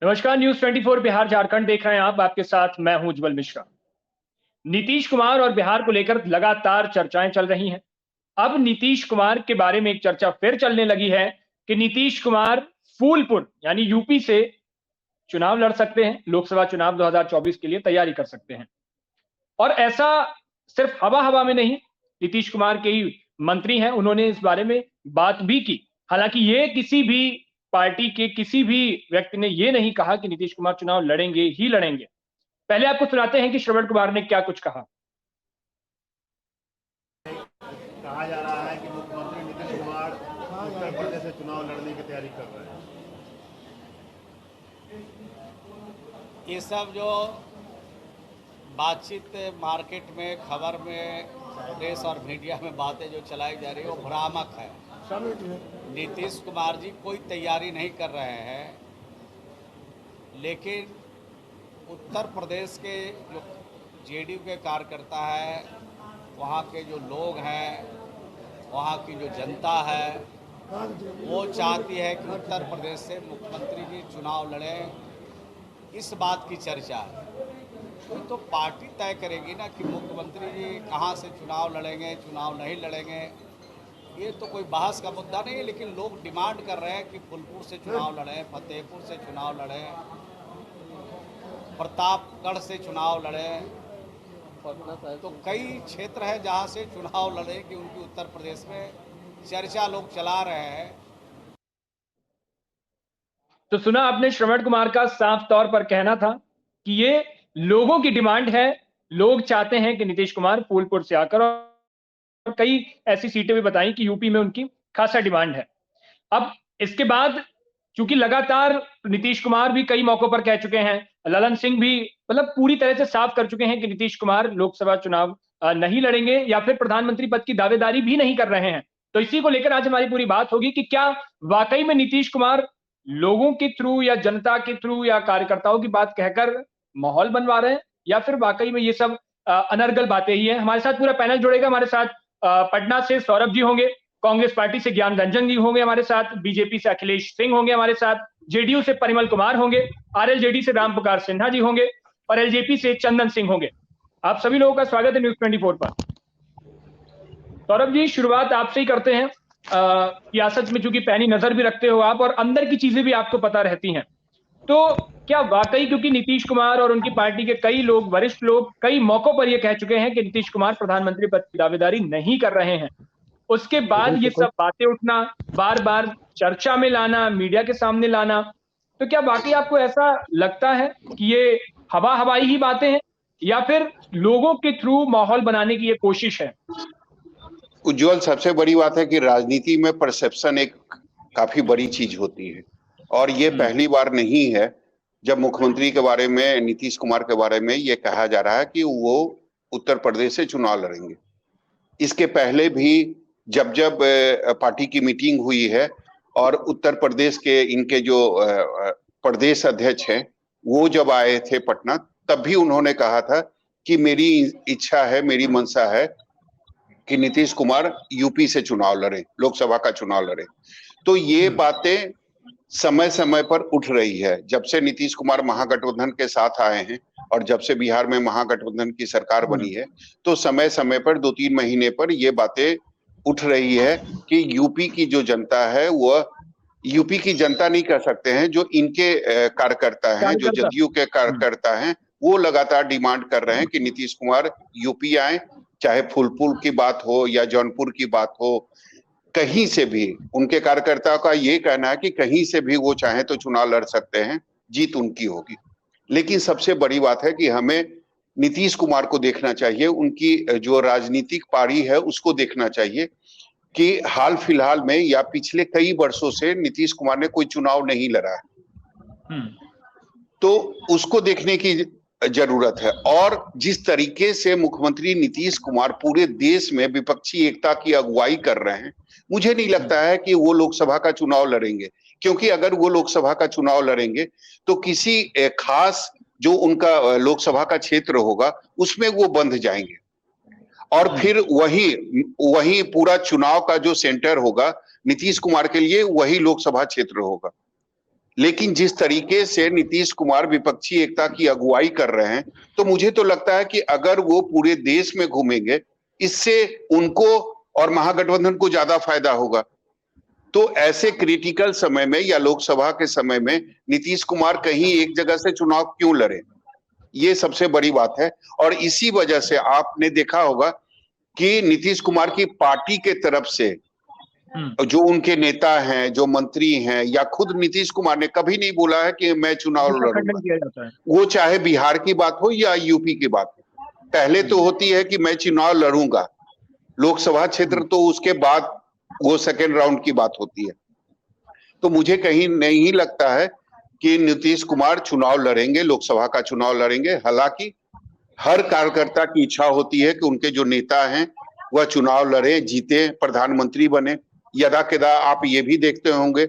नमस्कार। न्यूज 24 बिहार झारखंड देख रहे हैं आप। आपके साथ मैं हूं उज्जवल मिश्रा। नीतीश कुमार और बिहार को लेकर लगातार चर्चाएं चल रही हैं। अब नीतीश कुमार के बारे में एक चर्चा फिर चलने लगी है कि नीतीश कुमार फूलपुर यानी यूपी से चुनाव लड़ सकते हैं, लोकसभा चुनाव 2024 के लिए तैयारी कर सकते हैं। और ऐसा सिर्फ हवा हवा में नहीं, नीतीश कुमार के ही मंत्री हैं, उन्होंने इस बारे में बात भी की। हालांकि ये किसी भी पार्टी के किसी भी व्यक्ति ने ये नहीं कहा कि नीतीश कुमार चुनाव लड़ेंगे ही लड़ेंगे। पहले आपको सुनाते हैं कि श्रवण कुमार ने क्या कुछ कहा। कहा जा रहा है कि मुख्यमंत्री नीतीश कुमार उत्तर प्रदेश से चुनाव लड़ने की तैयारी कर रहे हैं। ये सब जो बातचीत मार्केट में, खबर में, प्रेस और मीडिया में बातें जो चलाई जा रही है वो भ्रामक है। नीतीश कुमार जी कोई तैयारी नहीं कर रहे हैं, लेकिन उत्तर प्रदेश के जो जेडीयू के कार्यकर्ता है, वहाँ के जो लोग हैं, वहाँ की जो जनता है, वो चाहती है कि उत्तर प्रदेश से मुख्यमंत्री जी चुनाव लड़ें। इस बात की चर्चा है। तो पार्टी तय करेगी ना कि मुख्यमंत्री जी कहाँ से चुनाव लड़ेंगे, चुनाव नहीं लड़ेंगे। ये तो कोई बहस का मुद्दा नहीं है, लेकिन लोग डिमांड कर रहे हैं कि फूलपुर से चुनाव लड़ें, फतेहपुर से चुनाव लड़ें, प्रतापगढ़ से चुनाव लड़ें। तो कई क्षेत्र है जहाँ से चुनाव लड़ें कि उनकी उत्तर प्रदेश में चर्चा लोग चला रहे हैं। तो सुना आपने, श्रवण कुमार का साफ तौर पर कहना था कि ये लोगों की डिमांड है। लोग चाहते हैं कि नीतीश कुमार फूलपुर से आकर, और कई ऐसी सीटें भी बताई कि यूपी में उनकी खासा डिमांड है। अब इसके बाद चूंकि लगातार नीतीश कुमार भी कई मौकों पर कह चुके हैं, ललन सिंह भी मतलब पूरी तरह से साफ कर चुके हैं कि नीतीश कुमार लोकसभा चुनाव नहीं लड़ेंगे या फिर प्रधानमंत्री पद की दावेदारी भी नहीं कर रहे हैं। तो इसी को लेकर आज हमारी पूरी बात होगी कि क्या वाकई में नीतीश कुमार लोगों के थ्रू या जनता के थ्रू या कार्यकर्ताओं की बात कहकर माहौल बनवा रहे हैं, या फिर वाकई में ये सब अनर्गल बातें ही है। हमारे साथ पूरा पैनल जुड़ेगा। हमारे साथ पटना से सौरभ जी होंगे, कांग्रेस पार्टी से ज्ञान रंजन जी होंगे हमारे साथ, बीजेपी से अखिलेश सिंह होंगे हमारे साथ, जेडीयू से परिमल कुमार होंगे, आरएलजेडी से राम पुकार सिन्हा जी होंगे और एलजेपी से चंदन सिंह होंगे। आप सभी लोगों का स्वागत है न्यूज 24 पर। सौरभ जी, शुरुआत आपसे ही करते हैं। सियासत में चूंकि पैनी नजर भी रखते हो आप और अंदर की चीजें भी आपको पता रहती हैं, तो क्या वाकई, क्योंकि नीतीश कुमार और उनकी पार्टी के कई लोग, वरिष्ठ लोग कई मौकों पर यह कह चुके हैं कि नीतीश कुमार प्रधानमंत्री पद की दावेदारी नहीं कर रहे हैं, उसके बाद ये सब बातें उठना, बार बार चर्चा में लाना, मीडिया के सामने लाना, तो क्या वाकई आपको ऐसा लगता है कि ये हवा हवाई ही बातें हैं या फिर लोगों के थ्रू माहौल बनाने की ये कोशिश है? उज्जवल, सबसे बड़ी बात है कि राजनीति में परसेप्शन एक काफी बड़ी चीज होती है, और ये पहली बार नहीं है जब मुख्यमंत्री के बारे में, नीतीश कुमार के बारे में ये कहा जा रहा है कि वो उत्तर प्रदेश से चुनाव लड़ेंगे। इसके पहले भी जब जब पार्टी की मीटिंग हुई है और उत्तर प्रदेश के इनके जो प्रदेश अध्यक्ष हैं वो जब आए थे पटना, तब भी उन्होंने कहा था कि मेरी इच्छा है, मेरी मंशा है कि नीतीश कुमार यूपी से चुनाव लड़े, लोकसभा का चुनाव लड़े। तो ये बातें समय समय पर उठ रही है। जब से नीतीश कुमार महागठबंधन के साथ आए हैं और जब से बिहार में महागठबंधन की सरकार बनी है, तो समय समय पर 2-3 महीने पर ये बातें उठ रही है कि यूपी की जो जनता है, वह यूपी की जनता नहीं कह सकते हैं, जो इनके कार्यकर्ता हैं, जो जदयू के कार्यकर्ता हैं, वो लगातार डिमांड कर रहे हैं कि नीतीश कुमार यूपी आए, चाहे फूलपुर की बात हो या जौनपुर की बात हो, कहीं से भी। उनके कार्यकर्ताओं का ये कहना है कि कहीं से भी वो चाहे तो चुनाव लड़ सकते हैं, जीत उनकी होगी। लेकिन सबसे बड़ी बात है कि हमें नीतीश कुमार को देखना चाहिए, उनकी जो राजनीतिक पारी है उसको देखना चाहिए कि हाल फिलहाल में या पिछले कई वर्षों से नीतीश कुमार ने कोई चुनाव नहीं लड़ा है, तो उसको देखने की जरूरत है। और जिस तरीके से मुख्यमंत्री नीतीश कुमार पूरे देश में विपक्षी एकता की अगुवाई कर रहे हैं, मुझे नहीं लगता है कि वो लोकसभा का चुनाव लड़ेंगे, क्योंकि अगर वो लोकसभा का चुनाव लड़ेंगे तो किसी खास जो उनका लोकसभा का क्षेत्र होगा उसमें वो बंध जाएंगे, और फिर वही पूरा चुनाव का जो सेंटर होगा नीतीश कुमार के लिए, वही लोकसभा क्षेत्र होगा। लेकिन जिस तरीके से नीतीश कुमार विपक्षी एकता की अगुवाई कर रहे हैं, तो मुझे तो लगता है कि अगर वो पूरे देश में घूमेंगे, इससे उनको और महागठबंधन को ज्यादा फायदा होगा। तो ऐसे क्रिटिकल समय में या लोकसभा के समय में नीतीश कुमार कहीं एक जगह से चुनाव क्यों लड़े, ये सबसे बड़ी बात है। और इसी वजह से आपने देखा होगा कि नीतीश कुमार की पार्टी के तरफ से जो उनके नेता हैं, जो मंत्री हैं, या खुद नीतीश कुमार ने कभी नहीं बोला है कि मैं चुनाव लड़ूंगा। वो चाहे बिहार की बात हो या यूपी की बात हो, पहले तो होती है कि मैं चुनाव लड़ूंगा, लोकसभा क्षेत्र तो उसके बाद वो सेकेंड राउंड की बात होती है। तो मुझे कहीं नहीं लगता है कि नीतीश कुमार चुनाव लड़ेंगे, लोकसभा का चुनाव लड़ेंगे। हालांकि हर कार्यकर्ता की इच्छा होती है कि उनके जो नेता हैं वह चुनाव लड़े, जीते, प्रधानमंत्री बने। यदा कदा आप ये भी देखते होंगे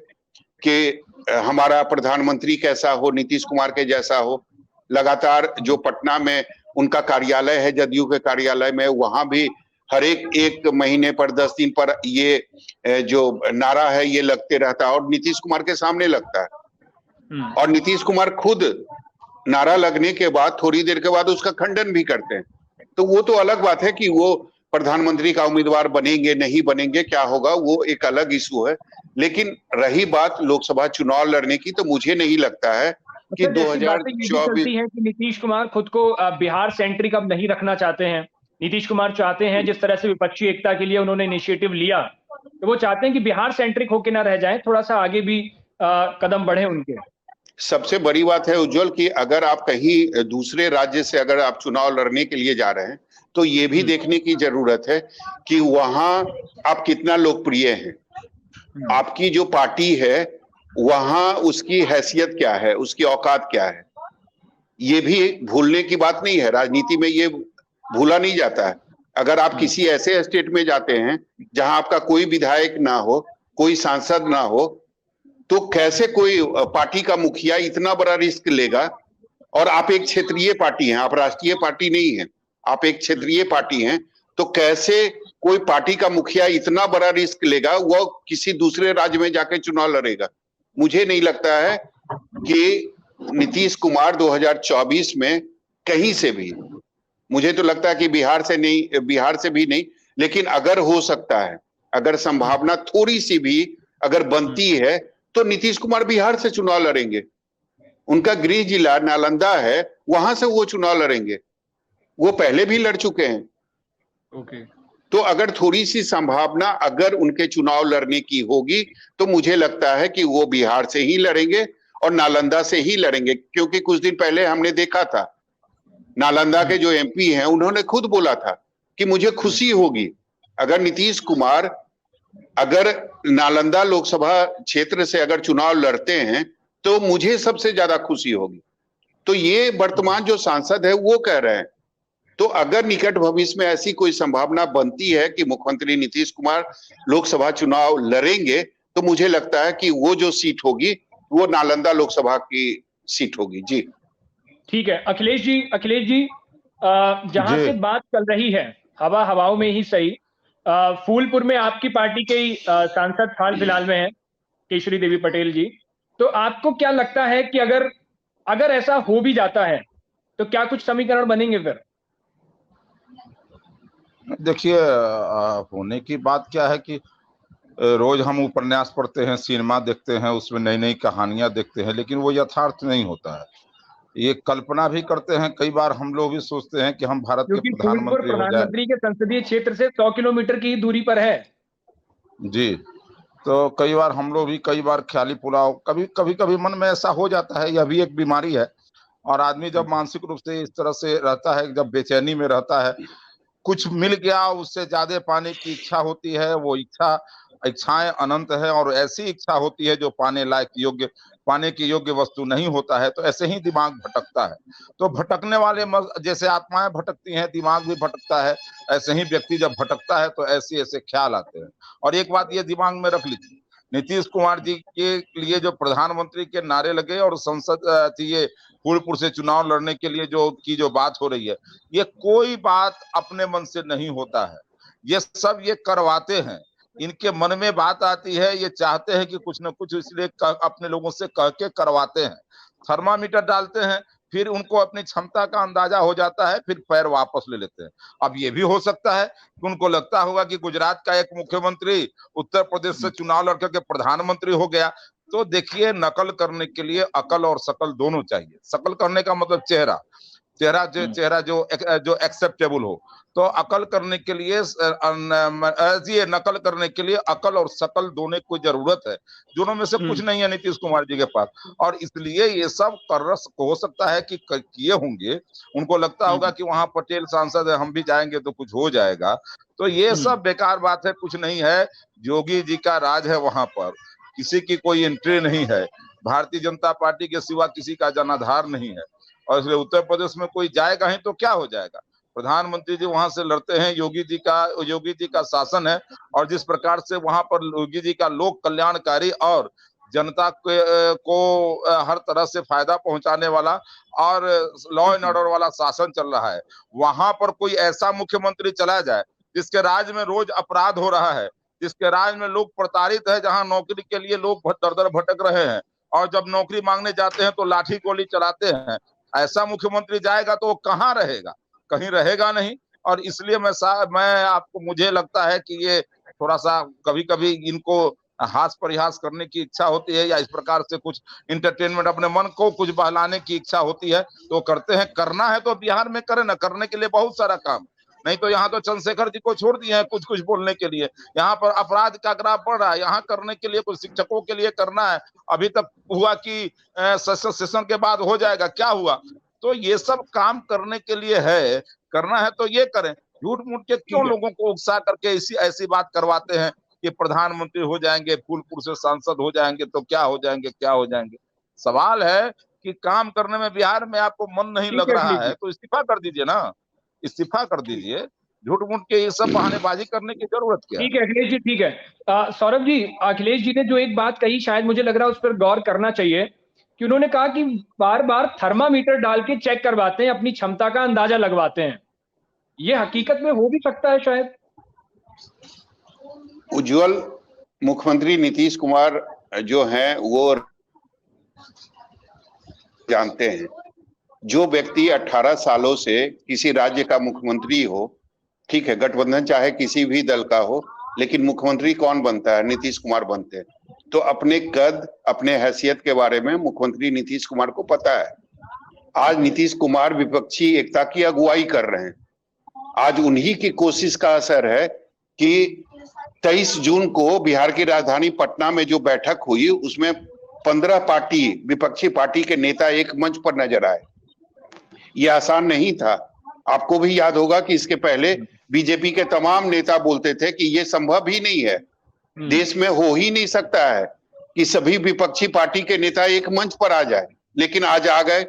कि हमारा प्रधानमंत्री कैसा हो, नीतीश कुमार के जैसा हो। लगातार जो पटना में उनका कार्यालय है, जदयू के कार्यालय में, वहां भी हर एक महीने पर 10 दिन पर ये जो नारा है ये लगते रहता है और नीतीश कुमार के सामने लगता है। और नीतीश कुमार खुद नारा लगने के बाद थोड़ी देर के बाद उसका खंडन भी करते हैं। तो वो तो अलग बात है कि वो प्रधानमंत्री का उम्मीदवार बनेंगे नहीं बनेंगे, क्या होगा, वो एक अलग इशू है। लेकिन रही बात लोकसभा चुनाव लड़ने की, तो मुझे नहीं लगता है कि 2024 है कि नीतीश कुमार खुद को बिहार सेंट्रिक अब नहीं रखना चाहते हैं। नीतीश कुमार चाहते हैं, जिस तरह से विपक्षी एकता के लिए उन्होंने इनिशिएटिव लिया, तो वो चाहते हैं कि बिहार सेंट्रिक होकर ना रह जाए, थोड़ा सा आगे भी कदम बढ़े उनके। सबसे बड़ी बात है उज्जवल कि अगर आप कहीं दूसरे राज्य से अगर आप चुनाव लड़ने के लिए जा रहे हैं, तो ये भी देखने की जरूरत है कि वहां आप कितना लोकप्रिय हैं, आपकी जो पार्टी है वहां उसकी हैसियत क्या है, उसकी औकात क्या है। ये भी भूलने की बात नहीं है, राजनीति में ये भूला नहीं जाता है। अगर आप किसी ऐसे स्टेट में जाते हैं जहां आपका कोई विधायक ना हो, कोई सांसद ना हो, तो कैसे कोई पार्टी का मुखिया इतना बड़ा रिस्क लेगा। और आप एक क्षेत्रीय पार्टी हैं, आप राष्ट्रीय पार्टी नहीं है, आप एक क्षेत्रीय पार्टी हैं, तो कैसे कोई पार्टी का मुखिया इतना बड़ा रिस्क लेगा, वो किसी दूसरे राज्य में जाके चुनाव लड़ेगा। मुझे नहीं लगता है कि नीतीश कुमार 2024 में कहीं से भी, मुझे तो लगता है कि बिहार से भी नहीं, लेकिन अगर हो सकता है, अगर संभावना थोड़ी सी भी अगर बनती है, तो नीतीश कुमार बिहार से चुनाव लड़ेंगे। उनका गृह जिला नालंदा है, वहां से वो चुनाव लड़ेंगे, वो पहले भी लड़ चुके हैं। ओके। तो अगर थोड़ी सी संभावना अगर उनके चुनाव लड़ने की होगी, तो मुझे लगता है कि वो बिहार से ही लड़ेंगे और नालंदा से ही लड़ेंगे। क्योंकि कुछ दिन पहले हमने देखा था, नालंदा के जो एमपी हैं, उन्होंने खुद बोला था कि मुझे खुशी होगी अगर नीतीश कुमार अगर नालंदा लोकसभा क्षेत्र से अगर चुनाव लड़ते हैं, तो मुझे सबसे ज्यादा खुशी होगी। तो ये वर्तमान जो सांसद है वो कह रहे हैं। तो अगर निकट भविष्य में ऐसी कोई संभावना बनती है कि मुख्यमंत्री नीतीश कुमार लोकसभा चुनाव लड़ेंगे, तो मुझे लगता है कि वो जो सीट होगी वो नालंदा लोकसभा की सीट होगी। जी ठीक है। अखिलेश जी, जहां से बात चल रही है, हवाओं में ही सही, फूलपुर में आपकी पार्टी के ही सांसद हाल फिलहाल में है, केशरी देवी पटेल जी। तो आपको क्या लगता है कि अगर ऐसा हो भी जाता है, तो क्या कुछ समीकरण बनेंगे फिर? देखिए, होने की बात क्या है कि रोज हम उपन्यास पढ़ते हैं, सिनेमा देखते हैं, उसमें नई नई कहानियां देखते हैं, लेकिन वो यथार्थ नहीं होता है। ये कल्पना भी करते हैं, कई बार हम लोग भी सोचते हैं कि हम भारत के प्रधानमंत्री हो जाए। प्रधानमंत्री के संसदीय क्षेत्र से 100 किलोमीटर की दूरी पर है। जी, तो कई बार हम लोग भी कई बार ख्याली पुलाव, कभी मन में ऐसा हो जाता है। यह भी एक बीमारी है। और आदमी जब मानसिक रूप से इस तरह से रहता है, जब बेचैनी में रहता है, कुछ मिल गया उससे ज्यादा पाने की इच्छा होती है, वो इच्छाएं अनंत है, और ऐसी इच्छा होती है जो पाने की योग्य वस्तु नहीं होता है। तो ऐसे ही दिमाग भटकता है। तो भटकने वाले जैसे आत्माएं भटकती हैं, दिमाग भी भटकता है। ऐसे ही व्यक्ति जब भटकता है तो ऐसे ख्याल आते हैं। और एक बात ये दिमाग में रख लीजिए, नीतीश कुमार जी के लिए जो प्रधानमंत्री के नारे लगे और संसद ये फूलपुर से चुनाव लड़ने के लिए जो बात हो रही है, ये कोई बात अपने मन से नहीं होता है। ये सब ये करवाते हैं। इनके मन में बात आती है, ये चाहते हैं कि कुछ न कुछ, इसलिए अपने लोगों से कह के करवाते हैं, थर्मामीटर डालते हैं, फिर उनको अपनी क्षमता का अंदाजा हो जाता है, फिर पैर वापस ले लेते हैं। अब ये भी हो सकता है कि उनको लगता होगा कि गुजरात का एक मुख्यमंत्री उत्तर प्रदेश से चुनाव लड़कर के प्रधानमंत्री हो गया। तो देखिए, नकल करने के लिए अकल और शकल दोनों चाहिए। शकल करने का मतलब चेहरा जो एक्सेप्टेबल हो, तो अकल करने के लिए ये नकल करने के लिए अकल और शकल दोनों को जरूरत है, दोनों में से कुछ नहीं है नीतीश कुमार जी के पास। और इसलिए ये सब हो सकता है कि किए होंगे, उनको लगता होगा कि वहां पटेल सांसद है, हम भी जाएंगे तो कुछ हो जाएगा। तो ये सब बेकार बात है, कुछ नहीं है। योगी जी का राज है, वहां पर किसी की कोई एंट्री नहीं है, भारतीय जनता पार्टी के सिवा किसी का जनाधार नहीं है। और इसलिए उत्तर प्रदेश में कोई जाएगा ही तो क्या हो जाएगा। प्रधानमंत्री जी वहां से लड़ते हैं, योगी जी का शासन है, और जिस प्रकार से वहां पर योगी जी का लोक कल्याणकारी और जनता को हर तरह से फायदा पहुंचाने वाला और लॉ एंड ऑर्डर वाला शासन चल रहा है, वहां पर कोई ऐसा मुख्यमंत्री चला जाए जिसके राज्य में रोज अपराध हो रहा है, जिसके राज्य में लोग प्रताड़ित है, जहां नौकरी के लिए लोग दर दर भटक रहे हैं, और जब नौकरी मांगने जाते हैं तो लाठी गोली चलाते हैं, ऐसा मुख्यमंत्री जाएगा तो वो कहाँ रहेगा, कहीं रहेगा नहीं। और इसलिए मुझे लगता है कि ये थोड़ा सा कभी कभी इनको हास परिहास करने की इच्छा होती है, या इस प्रकार से कुछ इंटरटेनमेंट, अपने मन को कुछ बहलाने की इच्छा होती है, तो करते हैं। करना है तो बिहार में करें ना, करने के लिए बहुत सारा काम, नहीं तो यहाँ तो चंद्रशेखर जी को छोड़ दिए हैं कुछ कुछ बोलने के लिए। यहाँ पर अपराध का ग्राफ बढ़ रहा है, यहाँ करने के लिए कुछ शिक्षकों के लिए करना है, अभी तक हुआ कि सेशन के बाद हो जाएगा, क्या हुआ। तो ये सब काम करने के लिए है, करना है तो ये करें। झूठ मूठ के क्यों लोगों को उकसा करके ऐसी बात करवाते हैं कि प्रधानमंत्री हो जाएंगे, फूलपुर से सांसद हो जाएंगे तो क्या हो जाएंगे। सवाल है कि काम करने में बिहार में आपको मन नहीं लग रहा है तो इस्तीफा कर दीजिए ना, इस्तीफा कर दीजिए। झूठ मूठ के ये सब बहानेबाजी करने की जरूरत क्या है। ठीक है अखिलेश जी, ठीक है। सौरभ जी, अखिलेश जी ने जो एक बात कही, शायद मुझे लग रहा है उस पर गौर करना चाहिए, कि उन्होंने कहा कि बार बार थर्मामीटर डाल के चेक करवाते हैं, अपनी क्षमता का अंदाजा लगवाते हैं। ये हकीकत में हो भी सकता है शायद। उज्जवल, मुख्यमंत्री नीतीश कुमार जो हैं वो जानते हैं, जो व्यक्ति 18 सालों से किसी राज्य का मुख्यमंत्री हो, ठीक है, गठबंधन चाहे किसी भी दल का हो, लेकिन मुख्यमंत्री कौन बनता है? नीतीश कुमार बनते हैं। तो अपने कद, अपने हैसियत के बारे में मुख्यमंत्री नीतीश कुमार को पता है। आज नीतीश कुमार विपक्षी एकता की अगुवाई कर रहे हैं। आज उन्हीं की कोशिश का असर है कि 23 जून को बिहार की राजधानी पटना में जो बैठक हुई, उसमें 15 विपक्षी पार्टी के नेता एक मंच पर नजर आए। ये आसान नहीं था। आपको भी याद होगा कि इसके पहले बीजेपी के तमाम नेता बोलते थे कि ये संभव ही नहीं है, देश में हो ही नहीं सकता है कि सभी विपक्षी पार्टी के नेता एक मंच पर आ जाए, लेकिन आज आ गए।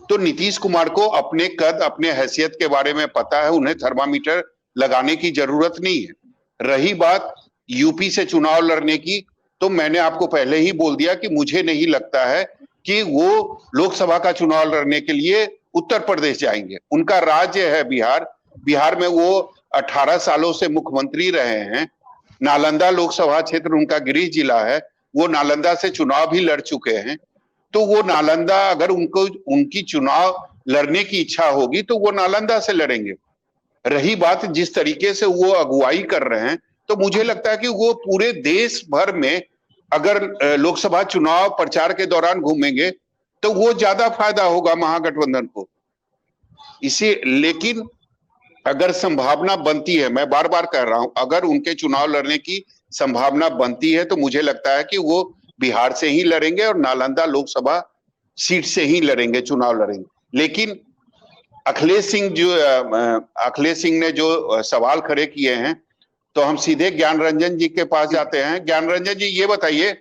तो नीतीश कुमार को अपने कद, अपने हैसियत के बारे में पता है, उन्हें थर्मामीटर लगाने की जरूरत नहीं है। रही बात यूपी से चुनाव लड़ने की, तो मैंने आपको पहले ही बोल दिया कि मुझे नहीं लगता है कि वो लोकसभा का चुनाव लड़ने के लिए उत्तर प्रदेश जाएंगे। उनका राज्य है बिहार, बिहार में वो 18 सालों से मुख्यमंत्री रहे हैं। नालंदा लोकसभा क्षेत्र उनका गृह जिला है, वो नालंदा से चुनाव भी लड़ चुके हैं। तो वो नालंदा, अगर उनकी चुनाव लड़ने की इच्छा होगी तो वो नालंदा से लड़ेंगे। रही बात जिस तरीके से वो अगुवाई कर रहे हैं, तो मुझे लगता है कि वो पूरे देश भर में अगर लोकसभा चुनाव प्रचार के दौरान घूमेंगे तो वो ज्यादा फायदा होगा महागठबंधन को। लेकिन अगर संभावना बनती है, मैं बार बार कह रहा हूं, अगर उनके चुनाव लड़ने की संभावना बनती है तो मुझे लगता है कि वो बिहार से ही लड़ेंगे और नालंदा लोकसभा सीट से ही लड़ेंगे, चुनाव लड़ेंगे। लेकिन अखिलेश सिंह ने जो सवाल खड़े किए हैं, तो हम सीधे ज्ञान रंजन जी के पास जाते हैं। ज्ञान रंजन जी, ये बताइए,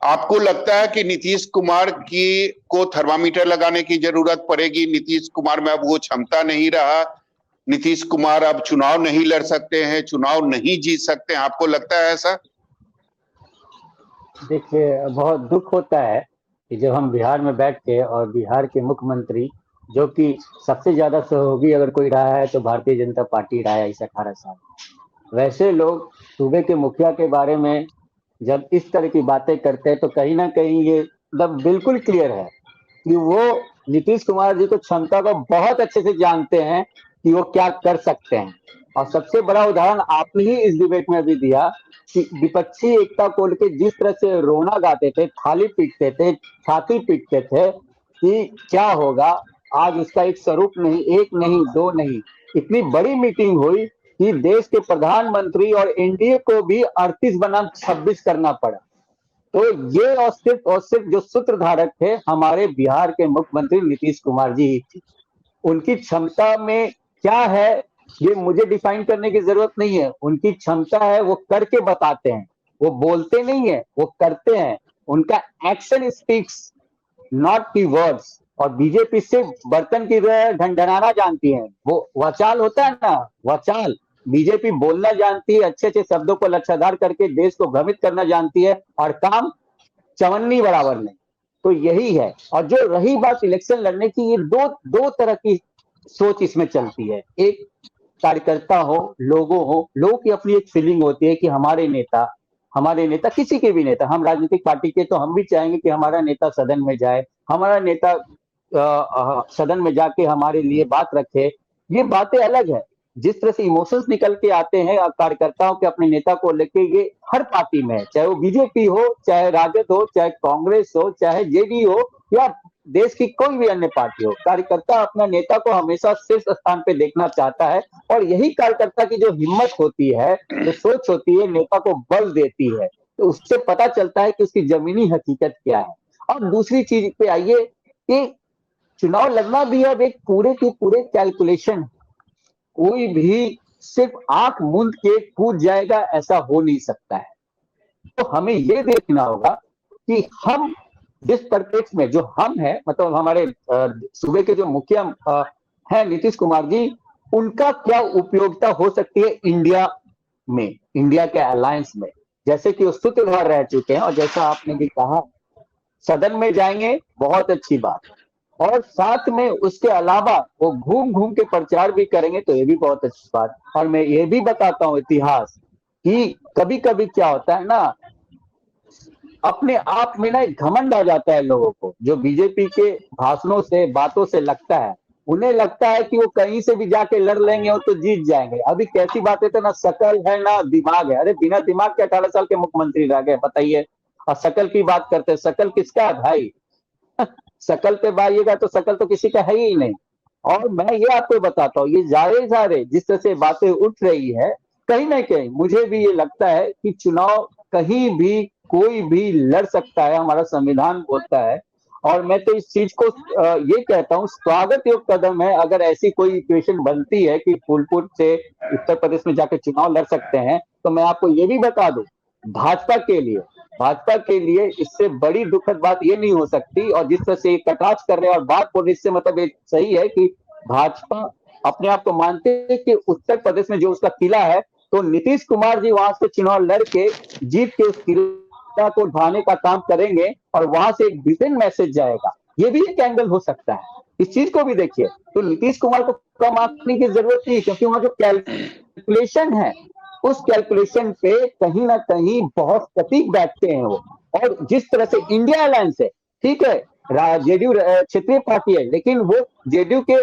आपको लगता है कि नीतीश कुमार को थर्मामीटर लगाने की जरूरत पड़ेगी? नीतीश कुमार में अब वो क्षमता नहीं रहा, नीतीश कुमार अब चुनाव नहीं लड़ सकते हैं, चुनाव नहीं जीत सकते हैं, आपको लगता है ऐसा? देखिए, बहुत दुख होता है कि जब हम बिहार में बैठ के, और बिहार के मुख्यमंत्री जो कि सबसे ज्यादा सहयोगी अगर कोई रहा है तो भारतीय जनता पार्टी रहा है इस 18 साल, वैसे लोग सूबे के मुखिया के बारे में जब इस तरह की बातें करते हैं तो कहीं ना कहीं ये मतलब बिल्कुल क्लियर है कि वो नीतीश कुमार जी को क्षमता को बहुत अच्छे से जानते हैं कि वो क्या कर सकते हैं। और सबसे बड़ा उदाहरण आपने ही इस डिबेट में भी दिया कि विपक्षी एकता को लेकर जिस तरह से रोना गाते थे, थाली पीटते थे, छाती पीटते थे कि क्या होगा, आज उसका एक स्वरूप नहीं, एक नहीं, दो नहीं, इतनी बड़ी मीटिंग हुई कि देश के प्रधानमंत्री और एनडीए को भी 38 बनाम 26 करना पड़ा। तो ये और सिर्फ जो सूत्रधारक थे हमारे बिहार के मुख्यमंत्री नीतीश कुमार जी ही थे। उनकी क्षमता में क्या है ये मुझे डिफाइन करने की जरूरत नहीं है। उनकी क्षमता है वो करके बताते हैं, वो बोलते नहीं है, वो करते हैं। उनका एक्शन स्पीक्स नॉट की वर्ड्स। और बीजेपी से बर्तन की ढंढनाना जानती है, वो वचाल होता है ना, वचाल। बीजेपी बोलना जानती है, अच्छे अच्छे शब्दों को लच्छाधार करके देश को भ्रमित करना जानती है, और काम चवन्नी बराबर नहीं। तो यही है। और जो रही बात इलेक्शन लड़ने की, ये दो तरह की सोच इसमें चलती है। एक कार्यकर्ता हो, लोगों की अपनी एक फीलिंग होती है कि हमारे नेता किसी के भी नेता, हम राजनीतिक पार्टी के तो हम भी चाहेंगे कि हमारा नेता सदन में जाए, हमारा नेता सदन में जाके हमारे लिए बात रखे। ये बातें अलग है। जिस तरह से इमोशंस निकल के आते हैं कार्यकर्ताओं के अपने नेता को लेके, ये हर पार्टी में है, चाहे वो बीजेपी हो, चाहे राजद हो, चाहे कांग्रेस हो, चाहे जेडीयू हो, या देश की कोई भी अन्य पार्टी हो। कार्यकर्ता अपना नेता को हमेशा शीर्ष स्थान पे देखना चाहता है, और यही कार्यकर्ता की जो हिम्मत होती है, जो सोच होती है, नेता को बल देती है। तो उससे पता चलता है कि उसकी जमीनी हकीकत क्या है। और दूसरी चीज पे आइए कि चुनाव लड़ना भी अब एक पूरे के पूरे कैलकुलेशन। कोई भी सिर्फ आंख मूंद के कूद जाएगा, ऐसा हो नहीं सकता है। तो हमें ये देखना होगा कि हम जिस परिप्रेक्ष्य में जो हम है, मतलब हमारे सूबे के जो मुखिया हैं नीतीश कुमार जी, उनका क्या उपयोगिता हो सकती है इंडिया में, इंडिया के अलायंस में। जैसे कि वो सूत्रधार रह चुके हैं, और जैसा आपने भी कहा सदन में जाएंगे, बहुत अच्छी बात, और साथ में उसके अलावा वो घूम घूम के प्रचार भी करेंगे, तो ये भी बहुत अच्छी बात। और मैं ये भी बताता हूँ इतिहास कि कभी कभी क्या होता है ना, अपने आप में ना एक घमंड आ जाता है लोगों को, जो बीजेपी के भाषणों से, बातों से लगता है, उन्हें लगता है कि वो कहीं से भी जाके लड़ लेंगे और तो जीत जाएंगे। अभी कैसी बातें, तो ना शकल है ना दिमाग है। अरे बिना दिमाग के 18 साल के मुख्यमंत्री रह गए, बताइए। और शकल की बात करते हैं, शकल किसका है भाई? शकल पे बाइएगा तो शकल तो किसी का है ही नहीं। और मैं ये आपको बताता हूँ, ये जारे जिस तरह से बातें उठ रही है, कहीं ना कहीं मुझे भी ये लगता है कि चुनाव कहीं भी कोई भी लड़ सकता है, हमारा संविधान बोलता है। और मैं तो इस चीज को ये कहता हूँ, स्वागत योग कदम है अगर ऐसी कोई इक्वेशन बनती है कि फूलपुर से उत्तर प्रदेश में जाकर चुनाव लड़ सकते हैं। तो मैं आपको ये भी बता दूं, भाजपा के लिए इससे बड़ी दुखद बात ये नहीं हो सकती। और जिस तरह से कटाक्ष कर रहे हैं और बात बोल रहे, इससे मतलब ये सही है कि भाजपा अपने आप को मानते हैं कि उत्तर प्रदेश में जो उसका किला है, तो नीतीश कुमार जी वहां से चुनाव लड़ के जीत के उस किला को ढाने का काम करेंगे, और वहां से एक डिफरेंट मैसेज जाएगा। ये भी एक एंगल हो सकता है, इस चीज को भी देखिए। तो नीतीश कुमार को कम आंकने की जरूरत नहीं, क्योंकि वहां जो कैलकुलेशन है, उस कैलकुलेशन पे कहीं ना कहीं बहुत सटीक बैठते हैं वो। और जिस तरह से इंडिया अलायंस है, ठीक है, जेडीयू क्षेत्रीय पार्टी है, लेकिन वो जेडीयू के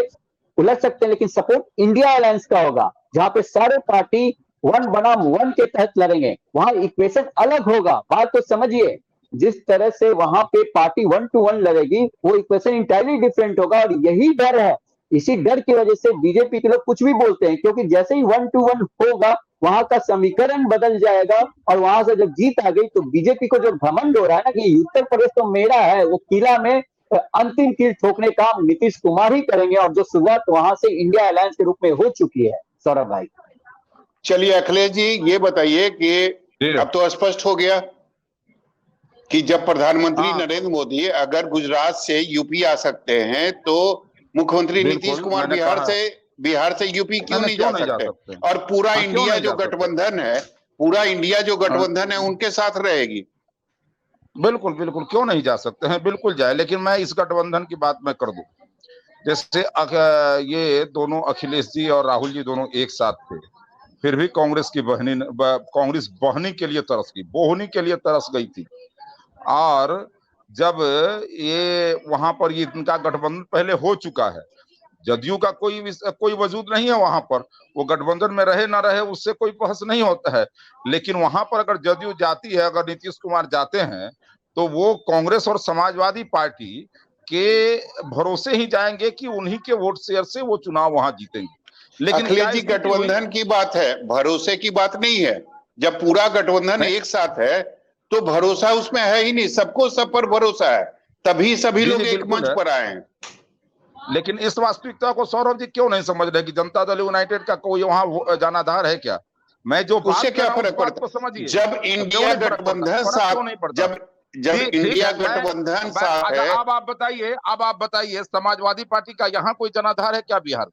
उलझ सकते हैं, लेकिन सपोर्ट इंडिया अलायंस का होगा, जहां पे सारे पार्टी 1 बनाम 1 के तहत लड़ेंगे। वहां इक्वेशन अलग होगा। बात तो समझिए, जिस तरह से वहां पे पार्टी 1 to 1 लड़ेगी, वो इक्वेशन इंटायरली डिफरेंट होगा। और यही डर है, इसी डर की वजह से बीजेपी के लोग कुछ भी बोलते हैं, क्योंकि जैसे ही 1 to 1 होगा, वहां का समीकरण बदल जाएगा। और वहां से जब जीत आ गई, तो बीजेपी को जो घमंड हो रहा है ना कि उत्तर प्रदेश तो मेरा है, वो किला में अंतिम कील ठोकने का नीतीश कुमार ही करेंगे। और जो शुरुआत वहां से इंडिया अलायंस के रूप में हो चुकी है। सौरभ भाई, चलिए अखिलेश जी, ये बताइए कि अब तो स्पष्ट हो गया कि जब प्रधानमंत्री नरेंद्र मोदी अगर गुजरात से यूपी आ सकते हैं, तो मुख्यमंत्री नीतीश कुमार बिहार से यूपी क्यों नहीं जा सकते? और पूरा इंडिया जो गठबंधन है, उनके साथ रहेगी। बिल्कुल बिल्कुल, क्यों नहीं जा सकते हैं, बिल्कुल जाए। लेकिन मैं इस गठबंधन की बात मैं कर दूं, जैसे ये दोनों अखिलेश जी और राहुल जी दोनों एक साथ थे, फिर भी कांग्रेस बहनी के लिए तरस गई, बोहनी के लिए तरस गई थी। और जब ये वहां पर ये इनका गठबंधन पहले हो चुका है, जदयू का कोई वजूद नहीं है वहां पर, वो गठबंधन में रहे ना रहे उससे कोई बहस नहीं होता है। लेकिन वहां पर अगर जदयू जाती है, अगर नीतीश कुमार जाते हैं, तो वो कांग्रेस और समाजवादी पार्टी के भरोसे ही जाएंगे कि उन्हीं के वोट शेयर से वो चुनाव वहां जीतेंगे। लेकिन अखिलेश जी, गठबंधन की बात है, भरोसे की बात नहीं है। जब पूरा गठबंधन एक साथ है तो भरोसा उसमें है ही नहीं, सबको सब पर भरोसा है, तभी सभी लोग एक मंच पर आए हैं। लेकिन इस वास्तविकता को सौरभ जी क्यों नहीं समझ रहे कि जनता दल यूनाइटेड का कोई वहां जनाधार है क्या? मैं जो उससे क्या फर्क पड़ता? जब इंडिया गठबंधन साथ, जब इंडिया गठबंधन साथ है। अब आप बताइए समाजवादी पार्टी का यहाँ कोई जनाधार है क्या बिहार में?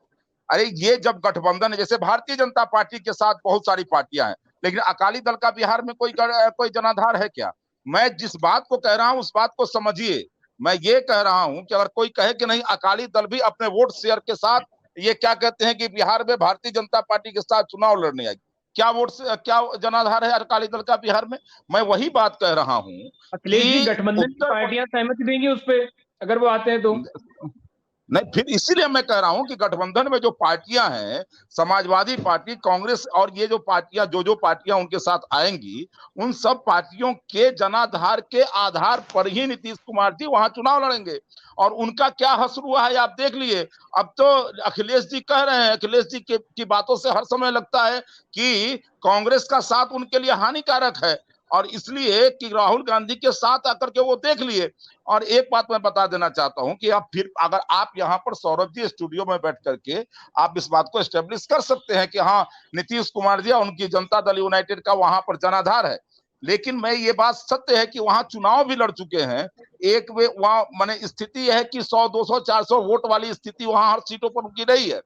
अरे ये जब गठबंधन है, जैसे भारतीय जनता पार्टी के साथ बहुत सारी पार्टियां हैं, लेकिन अकाली दल का बिहार में कोई जनाधार है क्या? मैं जिस बात को कह रहा हूं उस बात को समझिए। मैं ये कह रहा हूं कि अगर कोई कहे कि नहीं अकाली दल भी अपने वोट शेयर के साथ, ये क्या कहते हैं कि बिहार में भारतीय जनता पार्टी के साथ चुनाव लड़ने आएगी, क्या जनाधार है अकाली दल का बिहार में? मैं वही बात कह रहा हूं। अखिलेश जी, गठबंधन की पार्टियां सहमति देंगी उस पर अगर वो आते हैं तो? नहीं, फिर इसीलिए मैं कह रहा हूं कि गठबंधन में जो पार्टियां हैं, समाजवादी पार्टी, कांग्रेस और ये जो पार्टियां जो पार्टियां उनके साथ आएंगी, उन सब पार्टियों के जनाधार के आधार पर ही नीतीश कुमार जी वहां चुनाव लड़ेंगे। और उनका क्या हश्र हुआ है आप देख लिए। अब तो अखिलेश जी कह रहे हैं, अखिलेश जी की बातों से हर समय लगता है कि कांग्रेस का साथ उनके लिए हानिकारक है, और इसलिए कि राहुल गांधी के साथ आकर के वो देख लिए। और एक बात मैं बता देना चाहता हूं कि अगर आप यहां पर सौरभ जी स्टूडियो में बैठ करके आप इस बात को एस्टेब्लिश कर सकते हैं कि हाँ नीतीश कुमार जी उनकी जनता दल यूनाइटेड का वहां पर जनाधार है, लेकिन मैं ये बात सत्य है कि वहां चुनाव भी लड़ चुके हैं। एक वे वहां माने स्थिति है कि 100, 200, 400 वोट वाली स्थिति वहां हर सीटों पर उनकी रही है।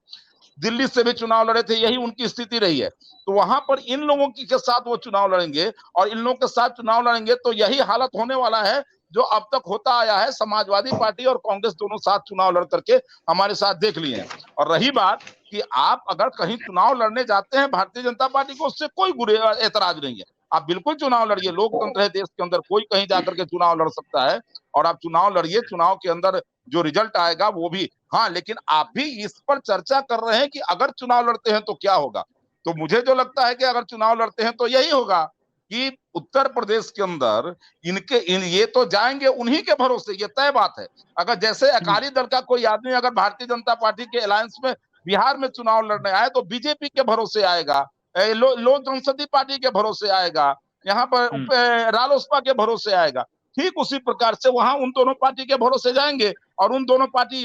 दिल्ली से भी चुनाव लड़े थे, यही उनकी स्थिति रही है। तो वहां पर इन लोगों के साथ वो चुनाव लड़ेंगे, और इन लोगों के साथ चुनाव लड़ेंगे तो यही हालत होने वाला है जो अब तक होता आया है। समाजवादी पार्टी और कांग्रेस दोनों साथ चुनाव लड़ करके हमारे साथ देख लिए हैं। और रही बात कि आप अगर कहीं चुनाव लड़ने जाते हैं भारतीय जनता पार्टी को, उससे कोई बुरे एतराज नहीं है, आप बिल्कुल चुनाव लड़िए, लोकतंत्र है देश के अंदर, कोई कहीं जाकर के चुनाव लड़ सकता है। और आप चुनाव लड़िए, चुनाव के अंदर जो रिजल्ट आएगा वो भी। हाँ, लेकिन आप भी इस पर चर्चा कर रहे हैं कि अगर चुनाव लड़ते हैं तो क्या होगा। तो मुझे जो लगता है कि अगर चुनाव लड़ते हैं तो यही होगा कि उत्तर प्रदेश के अंदर ये तो जाएंगे उन्हीं के भरोसे, ये तय बात है। अगर जैसे अकाली दल का कोई आदमी अगर भारतीय जनता पार्टी के अलायंस में बिहार में चुनाव लड़ने आए तो बीजेपी के भरोसे आएगा, लोक जनशक्ति पार्टी के भरोसे आएगा, यहाँ पर रालोसपा के भरोसे आएगा। ठीक उसी प्रकार से वहां उन दोनों पार्टी के भरोसे जाएंगे, और उन दोनों पार्टी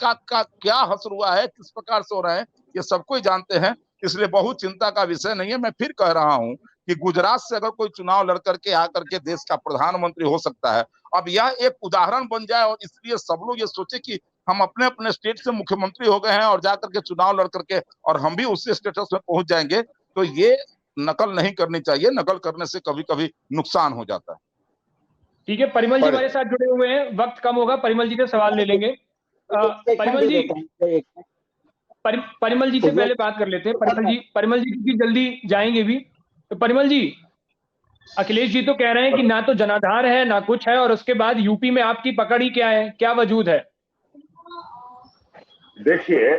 का क्या हश्र हुआ है, किस प्रकार से हो रहे हैं, ये सबको ही जानते हैं। इसलिए बहुत चिंता का विषय नहीं है। मैं फिर कह रहा हूं कि गुजरात से अगर कोई चुनाव लड़ करके आकर के देश का प्रधानमंत्री हो सकता है, अब यह एक उदाहरण बन जाए, और इसलिए सब लोग ये सोचे कि हम अपने अपने स्टेट से मुख्यमंत्री हो गए हैं और जाकर के चुनाव लड़ करके और हम भी उसी स्टेटस में पहुंच जाएंगे, तो ये नकल नहीं करनी चाहिए। नकल करने से कभी कभी नुकसान हो जाता है। ठीक है, परिमल जी हमारे साथ जुड़े हुए हैं, वक्त कम होगा, परिमल जी से सवाल ले लेंगे। परिमल जी से पहले बात कर लेते हैं। परिमल जी क्योंकि जल्दी जाएंगे भी, तो परिमल जी, अखिलेश जी तो कह रहे हैं कि ना तो जनाधार है ना कुछ है, और उसके बाद यूपी में आपकी पकड़ ही क्या है, क्या वजूद है? देखिए,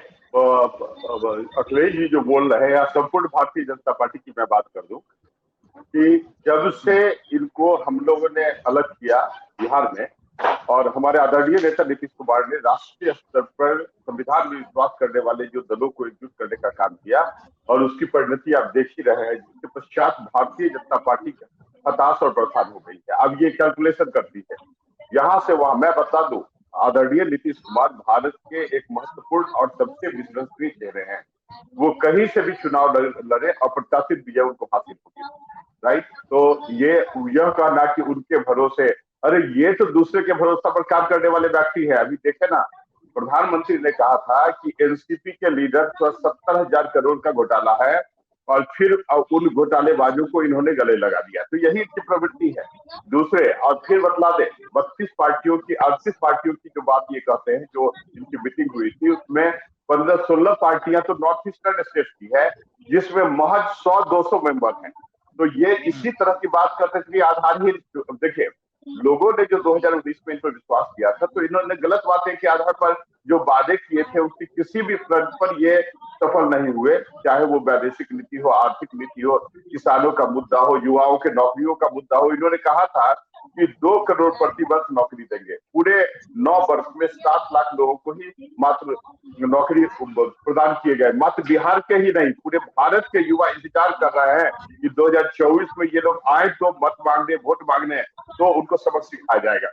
अखिलेश जी जो बोल रहे हैं, या संपूर्ण भारतीय जनता पार्टी की मैं बात कर दूं कि जब से इनको हम लोगों ने अलग किया बिहार में, और हमारे आदरणीय नेता नीतीश कुमार ने राष्ट्रीय स्तर पर संविधान में विश्वास करने वाले जो दलों को एकजुट करने का काम किया, और उसकी परिणति आप देख ही रहे हैं, जिसके पश्चात भारतीय जनता पार्टी हताश और परेशान हो गई है। अब ये कैलकुलेशन करती है यहाँ से वहां। मैं बता दूं, आदरणीय नीतीश कुमार भारत के एक महत्वपूर्ण और सबसे विश्वसनीय चेहरे हैं। वो कहीं से भी चुनाव लड़े और प्रत्याशित विजय उनको हासिल होगी, राइट। तो यह कहना कि उनके भरोसे, अरे ये तो दूसरे के भरोसा पर काम करने वाले व्यक्ति है। अभी देखे ना, प्रधानमंत्री ने कहा था कि एनसीपी के लीडर तो 70,000 करोड़ का घोटाला है, और फिर उन घोटालेबाजों को इन्होंने गले लगा दिया। तो यही इनकी प्रवृत्ति है। दूसरे, और फिर बतला दे, 38 पार्टियों की जो बात ये कहते हैं, जो इनकी मीटिंग हुई थी उसमें 15-16 पार्टियां तो नॉर्थ ईस्टर्न स्टेट की है, जिसमें महज 100-200 मेंबर हैं। तो ये इसी तरह की बात करने के लिए आधार ही, देखिए लोगों ने जो 2019 में इन पर विश्वास किया था, तो इन्होंने गलत बातें के आधार पर जो वादे किए थे उसकी किसी भी फ्रंट पर ये सफल नहीं हुए, चाहे वो वैदेशिक नीति हो, आर्थिक नीति हो, किसानों का मुद्दा हो, युवाओं के नौकरियों का मुद्दा हो। इन्होंने कहा था कि 2 करोड़ प्रति वर्ष नौकरी देंगे, पूरे 9 वर्ष में 7 लाख लोगों को ही मात्र नौकरी प्रदान किए गए। मात्र बिहार के ही नहीं, पूरे भारत के युवा इंतजार कर रहे हैं कि 2024 में ये लोग आए तो मत मांगने, वोट मांगने, तो उनको सबक सिखाया जाएगा।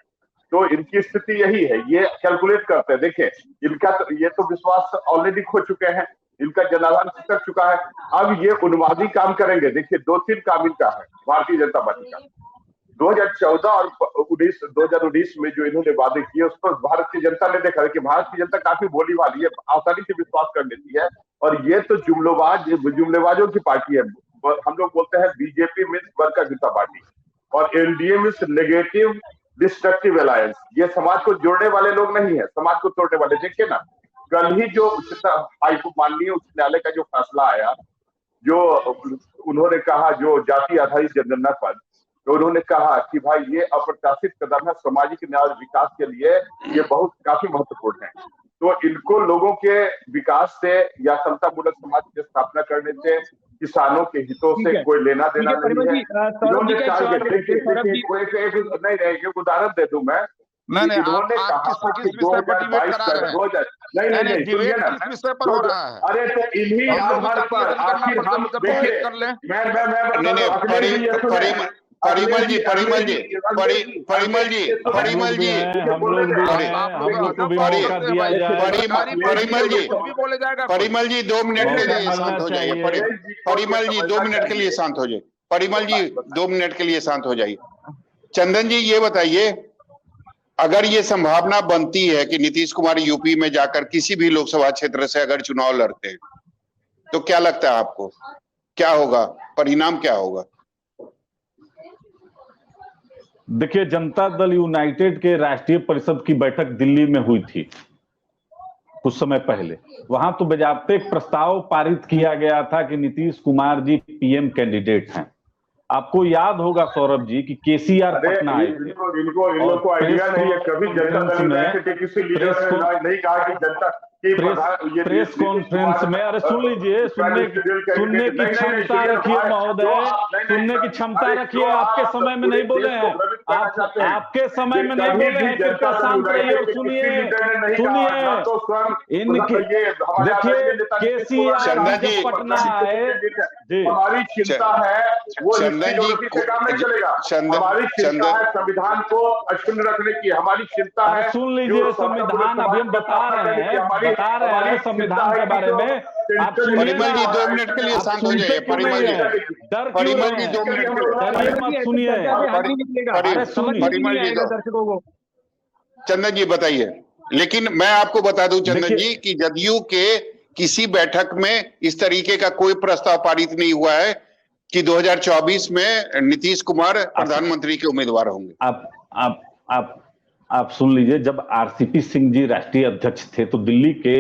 तो इनकी स्थिति यही है, ये कैलकुलेट करते हैं। देखिए इनका तो ये तो विश्वास ऑलरेडी खो चुके हैं, इनका जनाधार खिसक चुका है। अब ये उन्मादी काम करेंगे। देखिए 2-3 काम इनका है भारतीय जनता पार्टी का। 2014 और 2019 में जो इन्होंने वादे किए उस पर भारत की जनता ने देखा कि भारत की जनता काफी भोली भाली है, आसानी से विश्वास कर लेती है। और ये तो जुमलेबाजों की पार्टी है। हम लोग बोलते हैं बीजेपी मीन्स बरका गिरता पार्टी और NDA means negative destructive alliance. ये समाज को जोड़ने वाले लोग नहीं है, समाज को तोड़ने वाले। देखिए ना, कल ही जो माननीय उच्च न्यायालय का जो फैसला आया, जो उन्होंने कहा जो जाति आधारित जनगणना पर, तो उन्होंने कहा कि भाई ये अप्रत्याशित कदम है, सामाजिक न्याय और विकास के लिए ये बहुत काफी महत्वपूर्ण है। तो इनको लोगों के विकास से या समतामूलक समाज की स्थापना करने से, किसानों के हितों से कोई लेना देना नहीं है। इन्होंने एक उदाहरण दे दूं मैं, नहीं इन्होंने कहा था कि 2022 तक नहीं सुनिए ना, अरे तो इन्हीं आधार पर आखिर हम देखिए, परिमल जी परिमल जी 2 मिनट के लिए शांत हो जाइए। परिमल जी 2 मिनट के लिए शांत हो जाइए। परिमल जी 2 मिनट के लिए शांत हो जाइए। चंदन जी ये बताइए, अगर ये संभावना बनती है कि नीतीश कुमार यूपी में जाकर किसी भी लोकसभा क्षेत्र से अगर चुनाव लड़ते हैं, तो क्या लगता है आपको क्या होगा, परिणाम क्या होगा? देखिए, जनता दल यूनाइटेड के राष्ट्रीय परिषद की बैठक दिल्ली में हुई थी कुछ समय पहले। वहां तो बेजाब्ते एक प्रस्ताव पारित किया गया था कि नीतीश कुमार जी पीएम कैंडिडेट हैं। आपको याद होगा सौरभ जी कि केसीआर पटना आए थे। इनको आइडिया नहीं है, कभी जनता दल यूनाइटेड के किसी लीडर ने नहीं कहा कि जनता प्रेस कॉन्फ्रेंस में, अरे सुन लीजिए, सुनने की क्षमता रखिए महोदय, सुनने की क्षमता रखिए। आपके समय में नहीं बोले हैं, आपके समय में नहीं बोले हैं। कृपया शांत रहिए और सुनिए। इनके देखिए केसीआर पटना आए, हमारी चिंता है वो काम नहीं चलेगा। हमारी चिंता है संविधान को अक्षुण्ण रखने की, हमारी चिंता है। सुन लीजिए, संविधान अभी हम बता रहे हैं संविधान के बारे में। आप परिमल जी 2 मिनट के लिए शांत हो जाइए। परिमल जी 2 मिनट सुनिए। परिमल जी चंदन जी बताइए। लेकिन मैं आपको बता दूं चंदन जी कि जदयू के किसी बैठक में इस तरीके का कोई प्रस्ताव पारित नहीं हुआ है कि 2024 में नीतीश कुमार प्रधानमंत्री के उम्मीदवार होंगे। आप सुन लीजिए, जब आरसीपी सिंह जी राष्ट्रीय अध्यक्ष थे तो दिल्ली के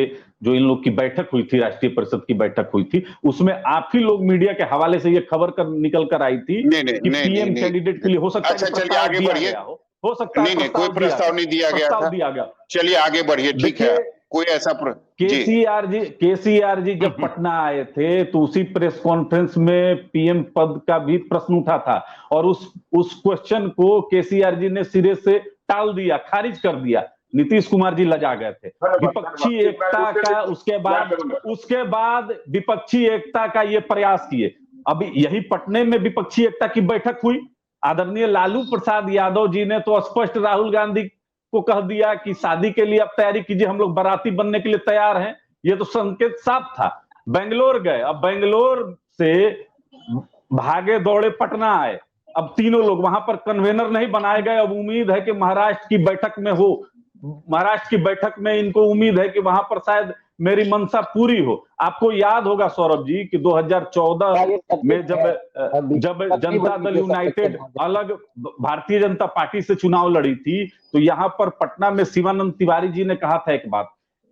जो इन लोग की बैठक हुई थी, राष्ट्रीय परिषद की बैठक हुई थी, उसमें आप ही लोग मीडिया के हवाले से ये खबर निकल कर आई थी कि पीएम कैंडिडेट के लिए हो सकता है। अच्छा चलिए आगे बढ़िए। हो सकता है नहीं कोई प्रस्ताव नहीं दिया गया। चलिए आगे बढ़िए, ठीक है। कोई ऐसा केसीआर जी जब पटना आए थे तो उसी प्रेस कॉन्फ्रेंस में पीएम पद का भी प्रश्न उठा था और उस क्वेश्चन को केसीआर जी ने सिरे से टाल दिया, खारिज कर दिया। नीतीश कुमार जी लजा गए थे। विपक्षी एकता का उसके बाद विपक्षी एकता का ये प्रयास किए। अभी यही पटने में विपक्षी एकता की बैठक हुई। आदरणीय लालू प्रसाद यादव जी ने तो स्पष्ट राहुल गांधी को कह दिया कि शादी के लिए अब तैयारी कीजिए, हम लोग बाराती बनने के लिए तैयार हैं। ये तो संकेत साफ था। बेंगलोर गए, अब बेंगलोर से भागे दौड़े पटना आए। अब तीनों लोग वहां पर कन्वेनर नहीं बनाए गए। अब उम्मीद है कि महाराष्ट्र की बैठक में हो, महाराष्ट्र की बैठक में इनको उम्मीद है कि वहां पर शायद मेरी मंशा पूरी हो। आपको याद होगा सौरभ जी कि 2014 में जब जनता दल यूनाइटेड अलग भारतीय जनता पार्टी से चुनाव लड़ी थी तो यहां पर पटना में शिवानंद तिवारी जी ने कहा था एक बात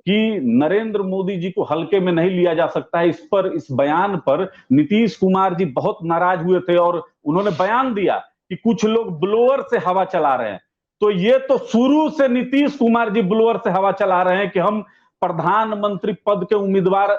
कि नरेंद्र मोदी जी को हल्के में नहीं लिया जा सकता है। इस बयान पर नीतीश कुमार जी बहुत नाराज हुए थे और उन्होंने बयान दिया कि कुछ लोग ब्लोअर से हवा चला रहे हैं। तो ये तो शुरू से नीतीश कुमार जी ब्लोअर से हवा चला रहे हैं कि हम प्रधानमंत्री पद के उम्मीदवार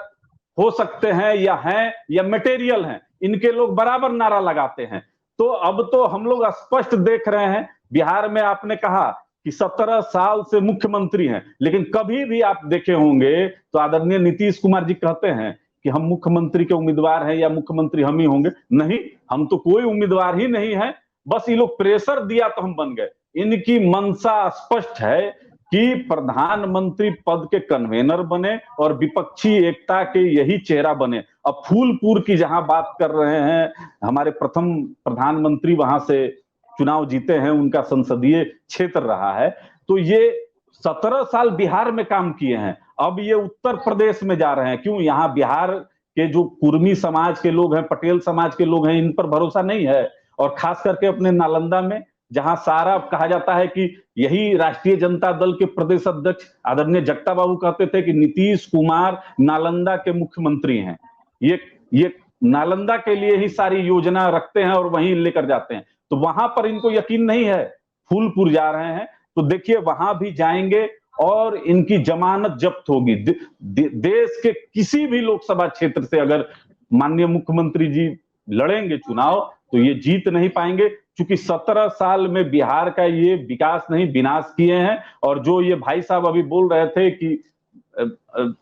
हो सकते हैं या मटेरियल हैं, इनके लोग बराबर नारा लगाते हैं। तो अब तो हम लोग स्पष्ट देख रहे हैं, बिहार में आपने कहा कि 17 साल से मुख्यमंत्री हैं, लेकिन कभी भी आप देखे होंगे तो आदरणीय नीतीश कुमार जी कहते हैं कि हम मुख्यमंत्री के उम्मीदवार हैं या मुख्यमंत्री हम ही होंगे। नहीं, हम तो कोई उम्मीदवार ही नहीं है, बस ये लोग प्रेशर दिया तो हम बन गए। इनकी मंशा स्पष्ट है कि प्रधानमंत्री पद के कन्वेनर बने और विपक्षी एकता के यही चेहरा बने। अब फूलपुर की जहां बात कर रहे हैं, हमारे प्रथम प्रधानमंत्री वहां से चुनाव जीते हैं, उनका संसदीय क्षेत्र रहा है। तो ये 17 साल बिहार में काम किए हैं, अब ये उत्तर प्रदेश में जा रहे हैं। क्यों? यहाँ बिहार के जो कुर्मी समाज के लोग हैं, पटेल समाज के लोग हैं, इन पर भरोसा नहीं है। और खास करके अपने नालंदा में, जहां सारा कहा जाता है कि यही राष्ट्रीय जनता दल के प्रदेश अध्यक्ष आदरणीय जगता बाबू कहते थे कि नीतीश कुमार नालंदा के मुख्यमंत्री हैं। ये नालंदा के लिए ही सारी योजना रखते हैं और वहीं लेकर जाते हैं। तो वहां पर इनको यकीन नहीं है, फूलपुर जा रहे हैं। तो देखिए वहां भी जाएंगे और इनकी जमानत जब्त होगी। देश के किसी भी लोकसभा क्षेत्र से अगर माननीय मुख्यमंत्री जी लड़ेंगे चुनाव तो ये जीत नहीं पाएंगे, क्योंकि 17 साल में बिहार का ये विकास नहीं विनाश किए हैं। और जो ये भाई साहब अभी बोल रहे थे कि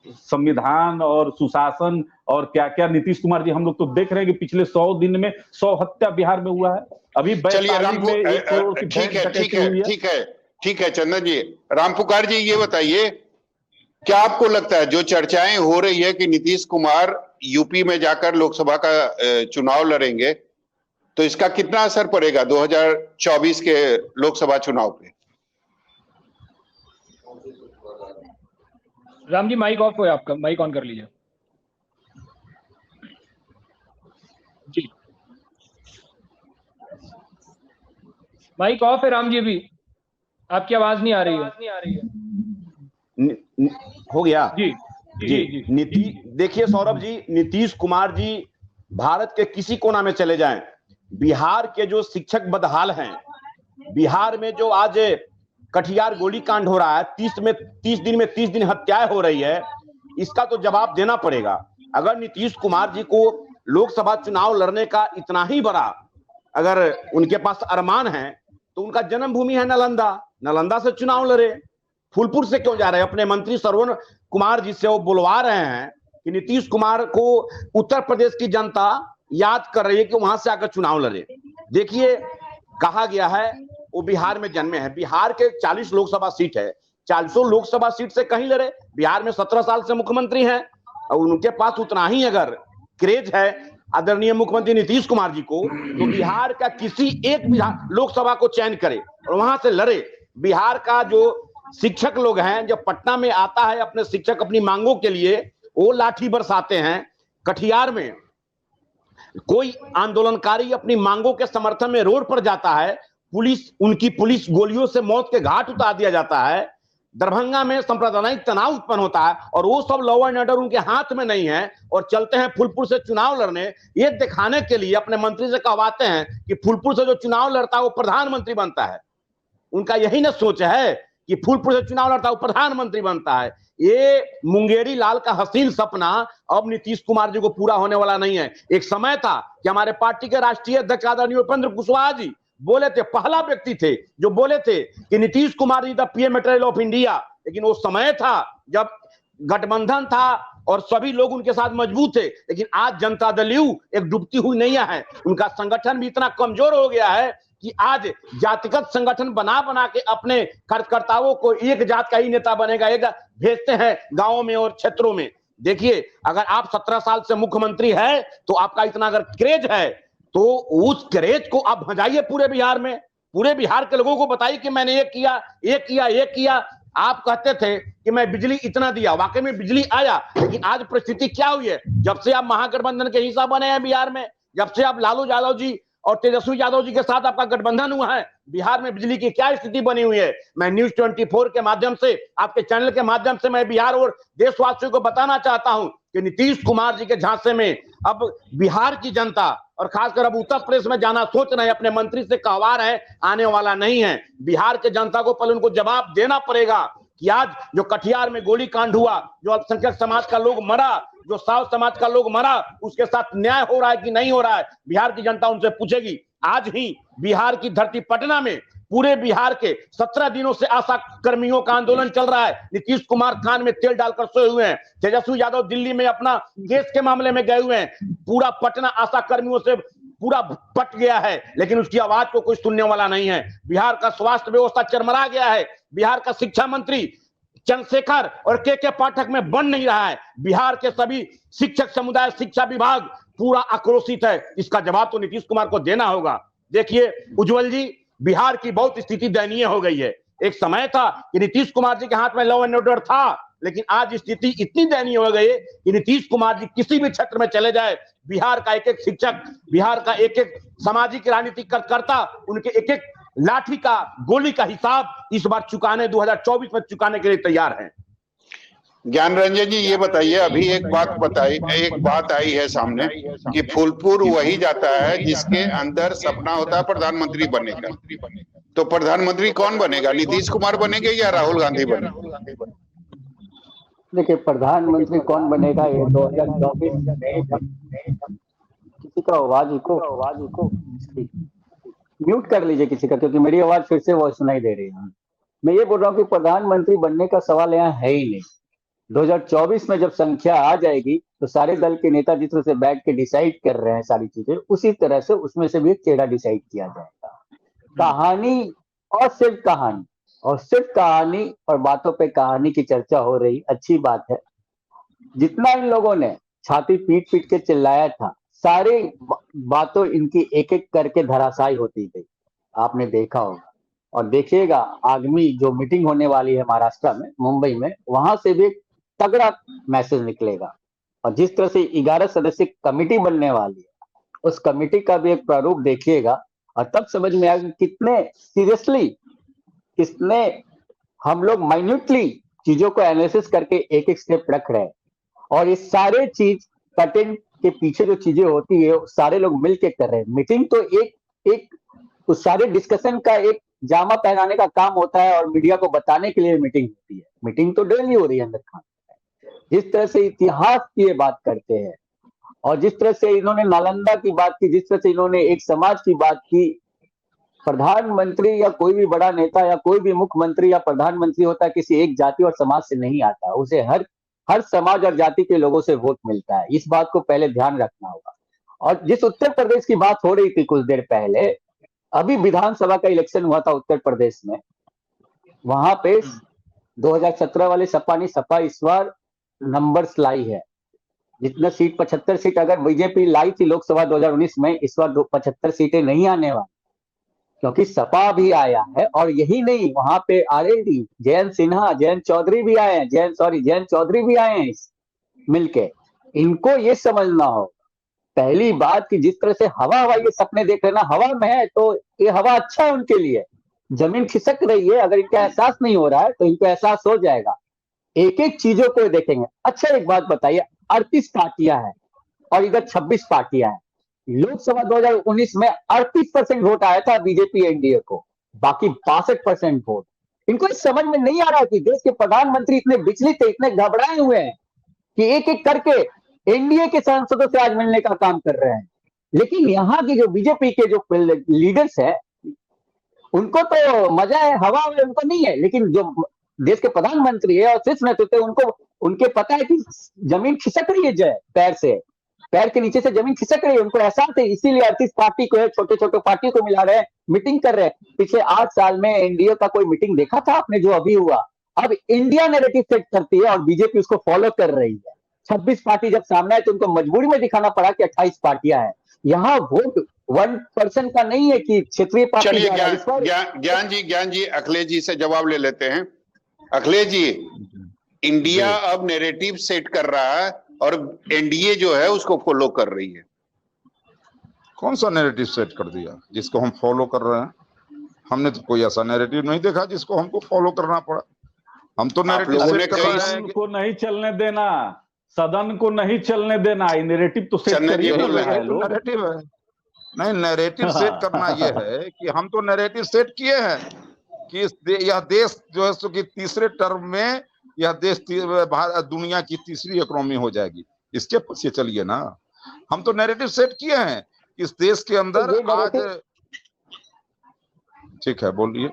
संविधान और सुशासन और क्या क्या, नीतीश कुमार जी हम लोग तो देख रहे हैं कि पिछले 100 दिन में 100 हत्या बिहार में हुआ है। अभी वैशाली में 1 करोड़ की ठीक है चंदन जी। राम पुकार जी, ये बताइए, क्या आपको लगता है जो चर्चाएं हो रही है कि नीतीश कुमार यूपी में जाकर लोकसभा का चुनाव लड़ेंगे, तो इसका कितना असर पड़ेगा 2024 के लोकसभा चुनाव पे? राम जी माइक ऑफ हो, आपका माइक ऑन कर लीजिए जी। माइक ऑफ है राम जी, अभी आपकी आवाज नहीं आ रही है। हो गया जी जी। देखिए सौरभ जी, नीतीश कुमार जी भारत के किसी कोना में चले जाएं, बिहार के जो शिक्षक बदहाल हैं, बिहार में जो आज कटिहार गोली कांड हो रहा है, 30 दिन में 30 दिन हत्याएं हो रही है, इसका तो जवाब देना पड़ेगा। अगर नीतीश कुमार जी को लोकसभा चुनाव लड़ने का इतना ही बड़ा अगर उनके पास अरमान है तो उनका जन्मभूमि है नालंदा से चुनाव लड़े। फूलपुर से क्यों जा रहे हैं? अपने मंत्री श्रवण कुमार जी से वो बुलवा रहे हैं कि नीतीश कुमार को उत्तर प्रदेश की जनता याद कर रही है कि वहां से आकर चुनाव लड़े। देखिए, कहा गया है वो बिहार में जन्मे हैं, बिहार के 40 लोकसभा सीट है, 400 लोकसभा सीट से कहीं लड़े। बिहार में 17 साल से मुख्यमंत्री हैं और उनके पास उतना ही अगर क्रेज है आदरणीय मुख्यमंत्री नीतीश कुमार जी को, तो बिहार का किसी एक लोकसभा को चयन करे और वहां से लड़े। बिहार का जो शिक्षक लोग हैं, जब पटना में आता है अपने शिक्षक अपनी मांगों के लिए, वो लाठी बरसाते हैं। कटिहार में कोई आंदोलनकारी अपनी मांगों के समर्थन में रोड पर जाता है, उनकी पुलिस गोलियों से मौत के घाट उतार दिया जाता है। दरभंगा में सांप्रदायिक तनाव उत्पन्न होता है और वो सब लॉ एंड ऑर्डर उनके हाथ में नहीं है और चलते हैं फूलपुर से चुनाव लड़ने। ये दिखाने के लिए अपने मंत्री से कहवाते हैं कि फूलपुर से जो चुनाव लड़ता है वो प्रधानमंत्री बनता है। उनका यही ना सोच है कि फूलपुर से चुनाव लड़ता है वो प्रधानमंत्री बनता है। ये मुंगेरी लाल का हसीन सपना अब नीतीश कुमार जी को पूरा होने वाला नहीं है। एक समय था कि हमारे पार्टी के राष्ट्रीय अध्यक्ष आदरणीय उपेंद्र कुशवाहा जी बोले थे, पहला व्यक्ति थे जो बोले थे कि Nitish Kumar ji the PM material of India. लेकिन वो समय था जब गठबंधन था और सभी लोग उनके साथ मजबूत थे। लेकिन आज जनता दल यू एक डूबती हुई नैया है, उनका संगठन भी इतना कमजोर हो गया है कि आज जातिगत संगठन बना के अपने कार्यकर्ताओं को एक जात का ही नेता बनेगा एक भेजते हैं गांवों में और क्षेत्रों में। देखिए, अगर आप 17 साल से मुख्यमंत्री है तो आपका इतना अगर क्रेज है तो उस क्रेज को आप भजाइए पूरे बिहार में, पूरे बिहार के लोगों को बताइए कि मैंने ये किया। आप कहते थे कि मैं बिजली इतना दिया, वाकई में बिजली आया, लेकिन आज परिस्थिति क्या हुई है? जब से आप महागठबंधन के हिस्सा बने हैं बिहार में, जब से आप लालू यादव जी और तेजस्वी यादव जी के साथ आपका गठबंधन हुआ है, बिहार में बिजली की क्या स्थिति बनी हुई है। मैं न्यूज 24 के माध्यम से, आपके चैनल के माध्यम से मैं बिहार और देशवासियों को बताना चाहता हूं कि नीतीश कुमार जी के झांसे में अब बिहार की जनता और खासकर अब उत्तर प्रदेश में जाना सोच रहे हैं, अपने मंत्री से कहवा रहे हैं, आने वाला नहीं है। बिहार के जनता को पहले उनको जवाब देना पड़ेगा कि आज जो कटिहार में गोली कांड हुआ, जो अल्पसंख्यक समाज का लोग मरा, जो साव समाज का लोग मरा, उसके साथ न्याय हो रहा है कि नहीं हो रहा है, बिहार की जनता उनसे पूछेगी। आज ही बिहार की धरती पटना में पूरे बिहार के 17 दिनों से आशा कर्मियों का आंदोलन चल रहा है। नीतीश कुमार कान में तेल डालकर सोए हुए हैं। तेजस्वी यादव दिल्ली में अपना केस के मामले में गए हुए हैं। पूरा पटना आशा कर्मियों से पूरा पट गया है, लेकिन उसकी आवाज को कोई सुनने वाला नहीं है। बिहार का स्वास्थ्य व्यवस्था चरमरा गया है। बिहार का शिक्षा मंत्री चंद्रशेखर और के पाठक में बन नहीं रहा है। बिहार के सभी शिक्षक समुदाय, शिक्षा विभाग पूरा आक्रोशित है। इसका जवाब तो नीतीश कुमार को देना होगा। देखिए उज्जवल जी, बिहार की बहुत स्थिति दयनीय हो गई है। एक समय था कि नीतीश कुमार जी के हाथ में लॉ एंड ऑर्डर था, लेकिन आज स्थिति इतनी दयनीय हो गई है कि नीतीश कुमार जी किसी भी क्षेत्र में चले जाए, बिहार का एक एक शिक्षक, बिहार का एक एक सामाजिक राजनीतिक कार्यकर्ता, उनके एक एक लाठी का, गोली का हिसाब इस बार चुकाने 2024 में चुकाने के लिए तैयार हैं। ज्ञान रंजन जी, ये बताइए, अभी एक बात आई है सामने कि फूलपुर वही जाता है जिसके अंदर सपना होता है प्रधानमंत्री बनने का। तो प्रधानमंत्री कौन बनेगा, नीतीश कुमार बनेंगे या राहुल गांधी बनेंगे? देखिए, प्रधानमंत्री कौन बनेगा ये 2024 किसी का आवाज को म्यूट कर लीजिए किसी का, क्योंकि मेरी आवाज फिर से वो सुनाई दे रही है। मैं ये बोल रहा हूँ कि प्रधानमंत्री बनने का सवाल यहाँ है ही नहीं। 2024 में जब संख्या आ जाएगी तो सारे दल के नेता जिस तरह से बैठ के डिसाइड कर रहे हैं सारी चीजें, उसी तरह से उसमें से भी एक चेहरा डिसाइड किया जाएगा। कहानी और सिर्फ कहानी और बातों पे कहानी की चर्चा हो रही, अच्छी बात है। जितना इन लोगों ने छाती पीट पीट के चिल्लाया था, सारी बातों इनकी एक एक करके धराशायी होती गई, आपने देखा होगा। और देखिएगा आगामी जो मीटिंग होने वाली है महाराष्ट्र में, मुंबई में, वहां से भी एक तगड़ा मैसेज निकलेगा। और जिस तरह से 11 सदस्य कमेटी बनने वाली है, उस कमेटी का भी एक प्रारूप देखिएगा और तब समझ में आएगा कितने सीरियसली, कितने हम लोग माइन्यूटली चीजों को एनालिसिस करके एक एक स्टेप रख रहे हैं। और ये सारे चीज कंटेंट के पीछे जो चीजें होती है सारे लोग मिलके कर रहे हैं। मीटिंग तो एक उस सारे डिस्कशन का एक जामा पहनाने का काम होता है और मीडिया को बताने के लिए मीटिंग होती है। मीटिंग तो डेली हो रही है अंदर खान। जिस तरह से इतिहास की ये बात करते हैं और जिस तरह से इन्होंने नालंदा की बात की, जिस तरह से इन्होंने एक समाज की बात की, प्रधानमंत्री या कोई भी बड़ा नेता या कोई भी मुख्यमंत्री या प्रधानमंत्री होता है किसी एक जाति और समाज से नहीं आता, उसे हर समाज और जाति के लोगों से वोट मिलता है। इस बात को पहले ध्यान रखना होगा। और जिस उत्तर प्रदेश की बात हो रही थी कुछ देर पहले, अभी विधानसभा का इलेक्शन हुआ था उत्तर प्रदेश में, वहां पे 2017 वाले सपा ने सपा इस बार नंबर्स लाई है। जितना सीट 75 सीट अगर बीजेपी लाई थी लोकसभा 2019 में, इस बार 75 सीटें नहीं आने वाली, क्योंकि सपा भी आया है। और यही नहीं, वहां पे आरएलडी, जयंत सिन्हा, जयंत चौधरी भी आए हैं, जयंत चौधरी भी आए हैं मिलके। इनको ये समझना होगा पहली बात कि जिस तरह से हवा ये सपने देख रहे ना, हवा में है तो ये हवा अच्छा है उनके लिए। जमीन खिसक रही है, अगर इनका एहसास नहीं हो रहा है तो इनको एहसास हो जाएगा। एक एक चीजों को देखेंगे। अच्छा एक बात बताइए, 38 पार्टियां हैं और इधर 26 पार्टियां हैं। लोकसभा 2019 में 38% वोट आया था बीजेपी एनडीए को, बाकी 62% वोट। इनको इस समझ में नहीं आ रहा कि देश के प्रधानमंत्री इतने विचलित है, इतने घबराए हुए हैं कि एक एक करके एनडीए के सांसदों से आज मिलने का काम कर रहे हैं। लेकिन यहाँ के जो बीजेपी के जो लीडर्स हैं उनको तो मजा है, हवा में उनको नहीं है। लेकिन जो देश के प्रधानमंत्री है और शीर्ष नेतृत्व है, उनको उनके पता है कि जमीन खिसक रही है, पैर से, पैर के नीचे से जमीन खिसक रही है, उनको एहसास है। इसीलिए 38 पार्टी को है, छोटे छोटे पार्टियों को मिला रहे हैं, मीटिंग कर रहे हैं। पिछले 8 साल में एनडीए का कोई मीटिंग देखा था आपने जो अभी हुआ? अब इंडिया नैरेटिव सेट करती है और बीजेपी उसको फॉलो कर रही है। 26 पार्टी जब सामने है तो उनको मजबूरी में दिखाना पड़ा कि 28 पार्टियां हैं। यहाँ वोट 1% का नहीं है कि क्षेत्रीय पार्टी। चलिए ज्ञान जी अखिलेश जी से जवाब ले लेते हैं। अखिलेश जी, इंडिया अब नैरेटिव सेट कर रहा है और एनडीए जो है उसको फॉलो कर रही है। कौन सा नैरेटिव सेट कर दिया जिसको हम फॉलो कर रहे हैं? हमने तो कोई ऐसा नैरेटिव नहीं देखा जिसको हमको फॉलो करना पड़ा। हम तो नैरेटिव लोगों ने सेट कर रहे हैं सदन को नहीं चलने देना, सदन को नहीं चलने देना, ये नैरेटिव तो सेट चलने करिए दिए बोल रहा है लोग। नैरेटिव है नहीं, नैरेटिव सेट करना ये है कि हम तो नैरेटिव सेट किए हैं कि यह देश जो है सो कि तीसरे टर्म में यह देश दुनिया की तीसरी इकोनॉमी हो जाएगी, इसके पीछे चलिए ना। हम तो नैरेटिव सेट किए हैं इस देश के अंदर आज। ठीक है बोलिए।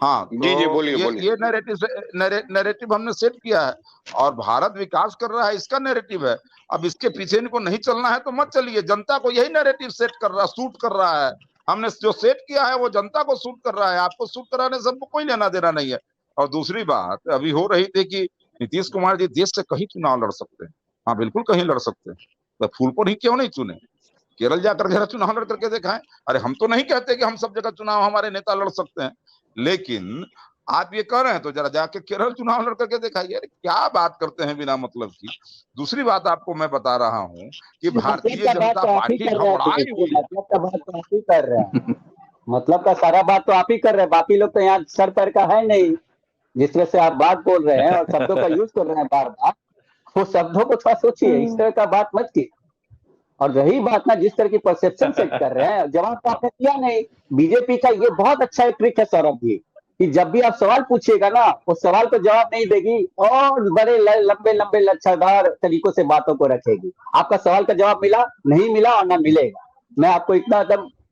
हाँ तो जी बोलिए ये नैरेटिव हमने सेट किया है और भारत विकास कर रहा है, इसका नैरेटिव है। अब इसके पीछे इनको नहीं चलना है तो मत चलिए, जनता को यही नैरेटिव सेट कर रहा, सूट कर रहा है। हमने जो सेट किया है वो जनता को सूट कर रहा है, आपको सूट कराने से हमको कोई लेना देना नहीं है। और दूसरी बात अभी हो रही थी कि नीतीश कुमार जी देश से कहीं चुनाव लड़ सकते हैं। हाँ बिल्कुल कहीं लड़ सकते हैं, तो फूलपुर ही क्यों नहीं चुने, केरल जाकर जरा चुनाव लड़ करके दिखाएं। अरे हम तो नहीं कहते कि हम सब जगह चुनाव हमारे नेता लड़ सकते हैं, लेकिन आप ये कर रहे हैं तो जरा जाके केरल चुनाव लड़ करके दिखाइए। अरे क्या बात करते हैं बिना मतलब की। दूसरी बात आपको मैं बता रहा हूं कि भारतीय जनता पार्टी घबराई हुई है। मतलब का बात तो आप ही कर रहे हैं, मतलब का सारा बात तो आप ही कर रहे हैं, बाकी लोग तो यहाँ सर पैर का है नहीं। जिस तरह से आप बात बोल रहे हैं और शब्दों का यूज कर रहे हैं बार बार, वो शब्दों को थोड़ा सोचिए, इस तरह का बात मत कीजिए। और रही बात ना जिस तरह की परसेप्शन सेट कर रहे हैं, जवाब तो आपने दिया नहीं। बीजेपी का ये बहुत अच्छा एक ट्रिक है सौरभ जी, कि जब भी आप सवाल पूछिएगा ना, उस सवाल को जवाब नहीं देगी और बड़े लंबे लंबे लच्छादार तरीकों से बातों को रखेगी। आपका सवाल का जवाब मिला नहीं मिला और ना मिलेगा। मैं आपको इतना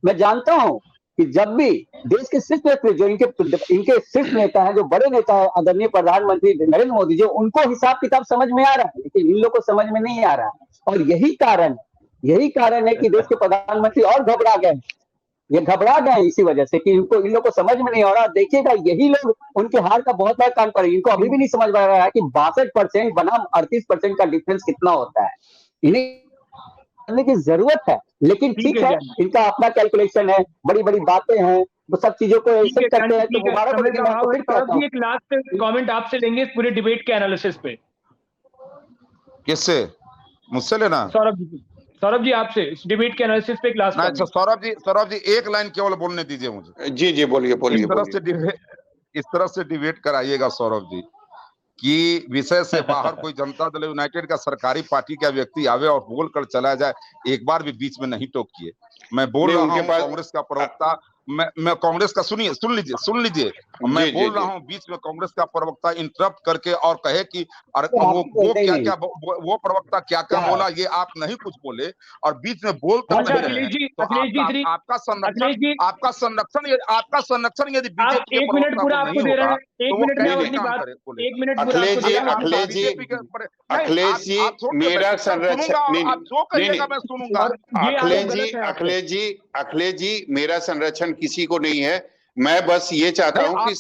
मैं जानता हूं कि जब भी देश के शीर्ष नेता जो इनके शीर्ष नेता है, जो बड़े नेता है आदरणीय प्रधानमंत्री नरेंद्र मोदी, जो उनको हिसाब किताब समझ में आ रहा है, लेकिन इन लोग को समझ में नहीं आ रहा है। और यही कारण है कि देश के प्रधानमंत्री और घबरा गए। ये घबरा गए इसी वजह से कि इन लोग को समझ में नहीं आ रहा। देखिएगा यही लोग उनके हार का बहुत बड़ा कारण पर, इनको अभी भी नहीं समझ में आ रहा है कि 62% बनाम 38% का डिफरेंस कितना होता है। इन्हें करने की जरूरत है, लेकिन ठीक है, इनका अपना कैलकुलेशन है, बड़ी बड़ी बातें हैं, वो सब चीजों को एक्सेप्ट करते हैं। तो मुबारक एक लास्ट कमेंट आपसे लेंगे इस पूरे डिबेट के एनालिसिस पे। किससे? मुझसे लेना? सौरभ जी आपसे इस डिबेट के एनालिसिस पे एक लास्ट। अच्छा सौरभ जी एक लाइन केवल बोलने दीजिए मुझे। जी बोलिए। इस तरह से डिबेट कराइएगा सौरभ जी कि विषय से बाहर कोई जनता दल यूनाइटेड का सरकारी पार्टी का व्यक्ति आवे और बोल कर चला जाए, एक बार भी बीच में नहीं टोकिए। मैं बोल रहा हूँ कांग्रेस का प्रवक्ता, मैं कांग्रेस का सुन लीजिए मैं बोल रहा हूँ, बीच में कांग्रेस का प्रवक्ता इंटरप्ट करके और कहे कि वो प्रवक्ता क्या बोला, ये आप नहीं कुछ बोले और बीच में बोलता नहीं। आपका संरक्षण यदि बीजेपी एक मिनट पूरा आपको दे रहे हैं, अखिलेश जी मेरा संरक्षण, अखिलेश जी मेरा संरक्षण किसी को नहीं है। मैं बस ये चाहता हूँ कि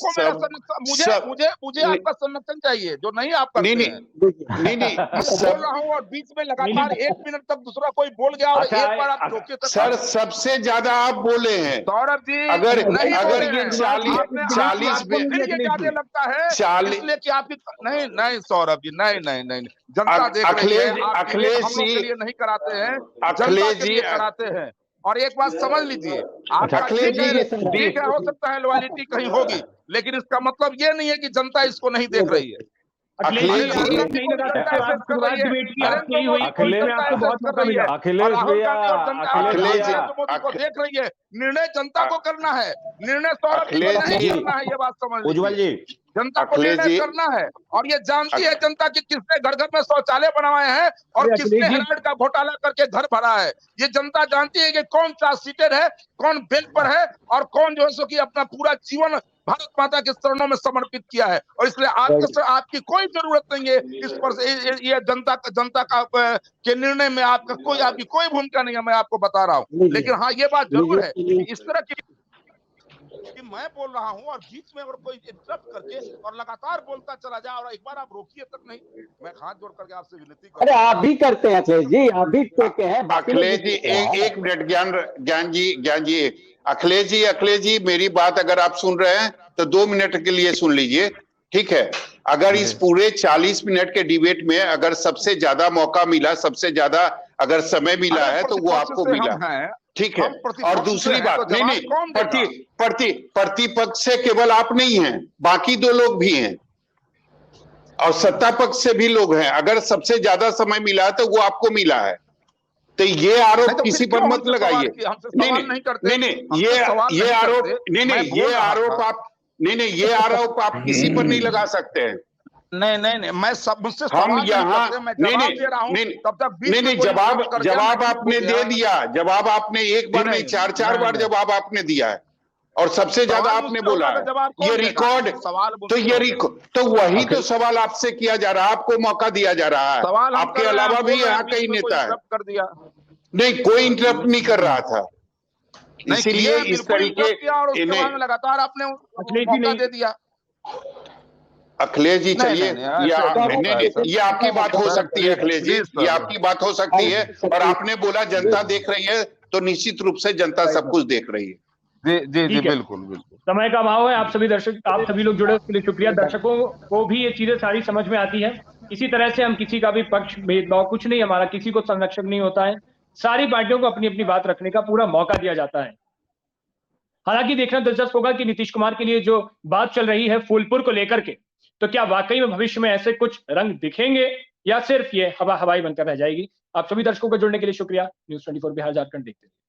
मुझे आपका संरक्षण चाहिए जो नहीं आप करते हैं। नहीं बोल रहा हूँ और बीच में लगातार 1 मिनट तक दूसरा कोई बोल गया और एक बार आप टोके तक। सर सबसे ज्यादा आप बोले हैं सौरभ जी। अगर ये 40 ज्यादा लगता है इसलिए कि आपकी नहीं सौरभ जी नहीं जनता देख रही है। अखिलेश जी नहीं कराते हैं, अखिलेश जी कराते हैं। और एक बात समझ लीजिए, अखिलेश जी ठीक है, हो सकता है लॉयल्टी कहीं होगी, लेकिन इसका मतलब ये नहीं है कि जनता इसको नहीं देख रही है। अखिलेश देख रही है, निर्णय जनता को करना है, निर्णय सौरभ जी को नहीं करना है। ये बात समझ उज्ज्वल जी, जनता को निर्णय करना है और ये जानती है जनता की किसने घर घर में शौचालय बनवाए हैं और किसने हेराल्ड का घोटाला करके घर भरा है। ये जनता जानती है कि कौन चार्ज सीटेड है, कौन बेंच पर है और कौन जो है सो कि अपना पूरा जीवन भारत माता के चरणों में समर्पित किया है। और इसलिए आपकी कोई जरूरत नहीं है इस पर, ये जनता का के निर्णय में आपकी कोई भूमिका नहीं है, मैं आपको बता रहा हूँ। लेकिन हाँ ये बात जरूर है कि इस तरह की कि मैं बोल रहा हूं और बीच में अगर कोई इंटरप्ट करके और लगातार बोलता चला जाए और एक बार आप रोकिए तक नहीं, मैं हाथ जोड़ करके आपसे विनती करता हूं। अरे आप भी करते हैं अखिलेश जी, आप भी करते हैं। अखिलेश जी एक मिनट ज्ञान जी अखिलेश जी मेरी बात अगर आप सुन रहे हैं तो 2 मिनट के लिए सुन लीजिए, ठीक है। अगर इस पूरे 40 मिनट के डिबेट में अगर सबसे ज्यादा मौका मिला, सबसे ज्यादा अगर समय मिला है तो वो आपको मिला है। ठीक है। हम प्रतिपक्ष और दूसरी हैं, बात, तो नहीं जवाब नहीं, कौन देगा? प्रतिपक्ष से केवल आप नहीं हैं, बाकी 2 लोग भी हैं और सत्ता पक्ष से भी लोग हैं। अगर सबसे ज्यादा समय मिला है तो वो आपको मिला है, तो ये आरोप नहीं तो किसी फिर पर क्यों मत हमसे लगाइए। हमसे सवाल नहीं करते? नहीं हमसे सवाल ये नहीं आरोप करते। नहीं मैं बोल ये रहा आरोप था। आप नहीं ये आरोप आप किसी पर नहीं लगा सकते हैं। नहीं, मैं सब मुझसे हम सवाल नहीं यहाँ करते, मैं जवाब दे रहा हूँ, तब तक बीच में कोई जवाब इंटरप्ट कर दिया, मैं चुप आपने हो गया। दे दिया। जवाब आपने एक बार नहीं 4 बार जवाब आपने दिया है और सबसे ज्यादा सवाल आपने मुझसे बोला होगा है। तो जवाब कौन ये देगा? रिकॉर्ड सवाल तो मुझसे ये होगा। तो वही तो सवाल आपसे किया जा रहा है, आपको मौका दिया जा रहा है। सवाल हम आपके कर रहे हैं, अलावा हम भी बोल रहे हैं, यहाँ बीच कई में कोई नेता है। इंटरप्ट कर दिया। नहीं, कोई इंटरप्ट नहीं कर रहा था, नहीं इसीलिए किए, इस बिल्कुल तरीके इंटरप्ट किया और उसके नहीं बाद में लगातार आपने अखिलेश जी मौका नहीं। दे दिया। अखिलेश जी चलिए, ये आपकी बात हो सकती है अखिलेश जी, ये आपकी बात हो सकती है। और आपने बोला जनता देख रही है, तो निश्चित रूप से जनता सब कुछ देख रही है। जी ठीक है। बिल्कुल। समय का अभाव है, आप सभी लोग जुड़े उसके लिए शुक्रिया। दर्शकों को भी ये चीजें सारी समझ में आती है। इसी तरह से हम किसी का भी पक्ष भेदभाव कुछ नहीं, हमारा किसी को संरक्षक नहीं होता है। सारी पार्टियों को अपनी अपनी बात रखने का पूरा मौका दिया जाता है। हालांकि देखना दिलचस्प होगा कि नीतीश कुमार के लिए जो बात चल रही है फूलपुर को लेकर के, तो क्या वाकई में भविष्य में ऐसे कुछ रंग दिखेंगे या सिर्फ ये हवाई बनकर रह जाएगी। आप सभी दर्शकों को जुड़ने के लिए शुक्रिया। न्यूज़ 24 बिहार झारखंड देखते रहिए।